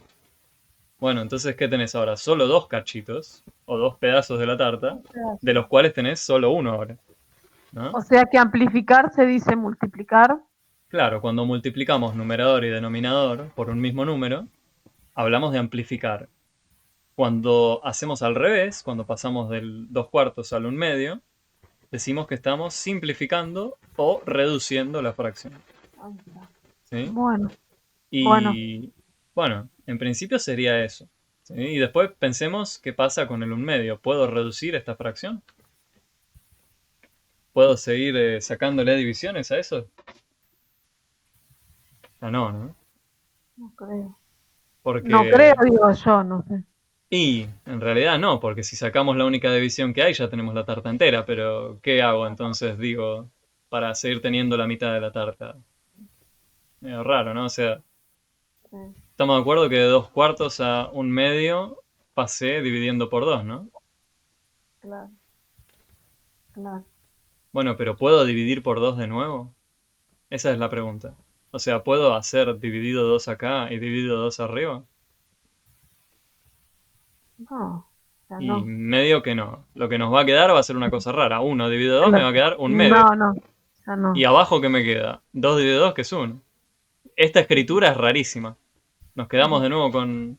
Bueno, entonces, ¿qué tenés ahora? Solo 2 cachitos, o 2 pedazos de la tarta, de los cuales tenés solo uno ahora, ¿no? O sea que amplificar se dice multiplicar. Claro, cuando multiplicamos numerador y denominador por un mismo número, hablamos de amplificar. Cuando hacemos al revés, cuando pasamos del 2/4 al 1/2, decimos que estamos simplificando o reduciendo la fracción. ¿Sí? Bueno, bueno. Y bueno, en principio sería eso. ¿Sí? Y después pensemos qué pasa con el 1/2. ¿Puedo reducir esta fracción? ¿Puedo seguir sacándole divisiones a eso? Ah, no, ¿no? No creo. Porque... No creo, digo yo, no sé. Y en realidad no, porque si sacamos la única división que hay ya tenemos la tarta entera, pero ¿qué hago entonces, digo, para seguir teniendo la mitad de la tarta? Medio raro, ¿no? O sea, estamos de acuerdo que de 2/4 a 1/2 pasé dividiendo por 2, ¿no? Claro. Claro. Bueno, pero ¿puedo dividir por 2 de nuevo? Esa es la pregunta. O sea, ¿puedo hacer dividido 2 acá y dividido 2 arriba? No, ya Y no. medio que no. Lo que nos va a quedar va a ser una cosa rara. 1 dividido 2 me va a quedar 1/2. No, no, ya no. Y abajo, ¿qué me queda? 2 dividido 2, que es 1. Esta escritura es rarísima. Nos quedamos de nuevo con...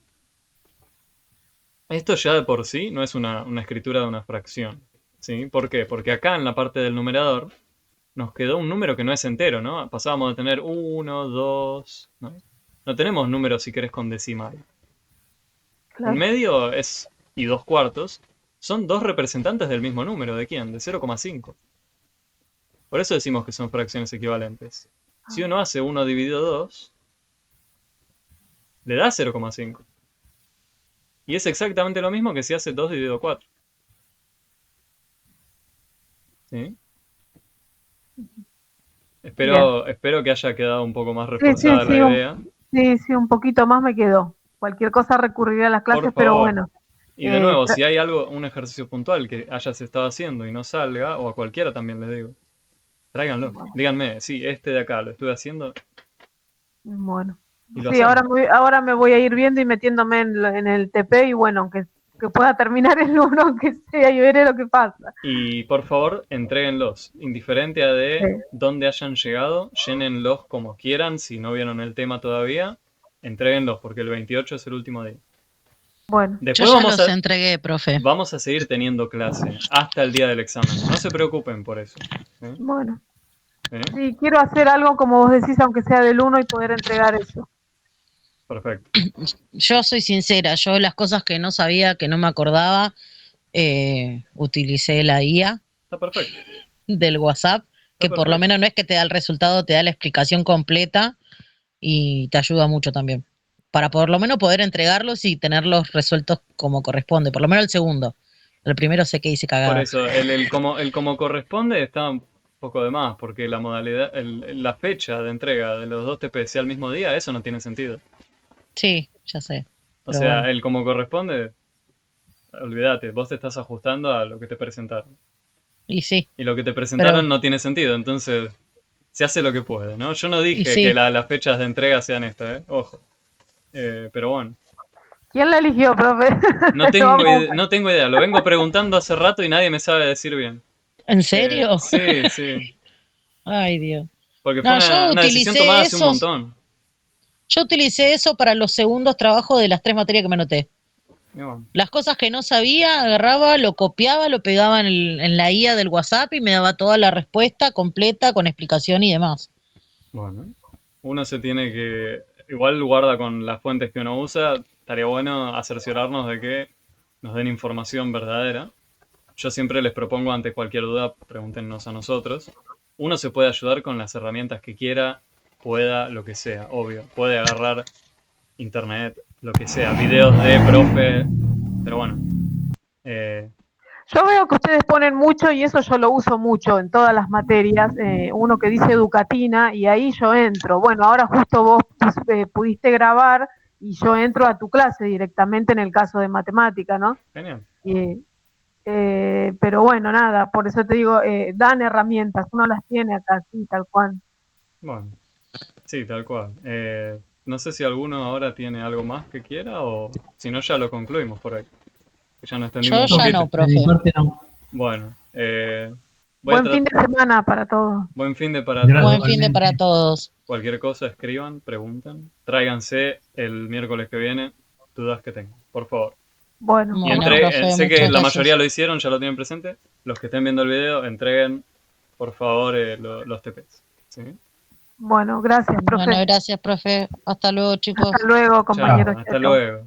Esto ya de por sí no es una escritura de una fracción. ¿Sí? ¿Por qué? Porque acá en la parte del numerador nos quedó un número que no es entero, ¿no? Pasábamos de tener 1, 2... ¿no? No tenemos números, si querés, con decimal. Claro. En medio es... y 2/4 son dos representantes del mismo número. ¿De quién? De 0,5. Por eso decimos que son fracciones equivalentes. Si uno hace 1 dividido 2, le da 0,5. Y es exactamente lo mismo que si hace 2 dividido 4. ¿Sí? Espero que haya quedado un poco más Sí, reforzada la idea. sí, un poquito más me quedó. Cualquier cosa recurriré a las clases, Por pero favor. bueno. Y de nuevo, si hay un ejercicio puntual que hayas estado haciendo y no salga, o a cualquiera también les digo, tráiganlo. Díganme, sí, este de acá lo estuve haciendo. Bueno. Y lo Sí, hacemos. ahora me voy a ir viendo y metiéndome en el TP y bueno, que pueda terminar el 1, aunque sea, y veré lo que pasa. Y por favor, entréguenlos. Indiferente a de dónde hayan llegado, llénenlos como quieran. Si no vieron el tema todavía, entréguenlos porque el 28 es el último día. Bueno. Después Yo ya los entregué, profe. Vamos a seguir teniendo clase hasta el día del examen. No se preocupen por eso. ¿Sí? Bueno. ¿Sí? Sí, quiero hacer algo como vos decís, aunque sea del 1 y poder entregar eso. Perfecto. Yo soy sincera, yo las cosas que no sabía, que no me acordaba, utilicé la IA Está perfecto. del WhatsApp, que por lo menos no es que te da el resultado, te da la explicación completa y te ayuda mucho también. Para por lo menos poder entregarlos y tenerlos resueltos como corresponde, por lo menos el segundo. El primero sé que hice cagada. Por eso, el como corresponde está un poco de más, porque la modalidad, la fecha de entrega de los dos TP sea el mismo día, eso no tiene sentido. Sí, ya sé. O sea, bueno, el como corresponde, olvídate, vos te estás ajustando a lo que te presentaron. Y sí. Y lo que te presentaron no tiene sentido, entonces se hace lo que puede, ¿no? Yo no dije que las fechas de entrega sean estas, ojo. Pero bueno. ¿Quién la eligió, profe? No tengo idea, lo vengo preguntando hace rato y nadie me sabe decir bien. ¿En serio? Sí. Ay, Dios. Porque fue una decisión tomada hace un montón. Yo utilicé eso para los segundos trabajos de las 3 materias que me anoté. Bueno. Las cosas que no sabía, agarraba, lo copiaba, lo pegaba en la IA del WhatsApp y me daba toda la respuesta completa con explicación y demás. Bueno, uno se tiene que... Igual guarda con las fuentes que uno usa. Estaría bueno cerciorarnos de que nos den información verdadera. Yo siempre les propongo, ante cualquier duda, pregúntenos a nosotros. Uno se puede ayudar con las herramientas que quiera, pueda, lo que sea, obvio. Puede agarrar internet, lo que sea, videos de profe, pero bueno. Yo veo que ustedes ponen mucho y eso yo lo uso mucho en todas las materias. Uno que dice Educatina y ahí yo entro. Bueno, ahora justo vos pudiste grabar y yo entro a tu clase directamente en el caso de matemática, ¿no? Genial. Pero bueno, nada, por eso te digo, dan herramientas, uno las tiene acá, sí, tal cual. Bueno, sí, tal cual. No sé si alguno ahora tiene algo más que quiera o si no ya lo concluimos por ahí. Que ya nos extendimos Yo un ya poquito. no, De mi profe. parte no. Bueno, voy a Buen fin de semana para todos. Buen fin de para Gracias. todos. Buen fin de para todos. Cualquier cosa escriban, pregunten. Tráiganse el miércoles que viene dudas que tengan, por favor. Bueno, Y Bueno, sé profe, que muchas la gracias. mayoría lo hicieron, ya lo tienen presente. Los que estén viendo el video, entreguen, por favor, los TPs. ¿Sí? bueno, gracias, profe. Bueno, gracias, profe. Hasta luego, chicos. Hasta luego, compañeros. Chao, hasta luego.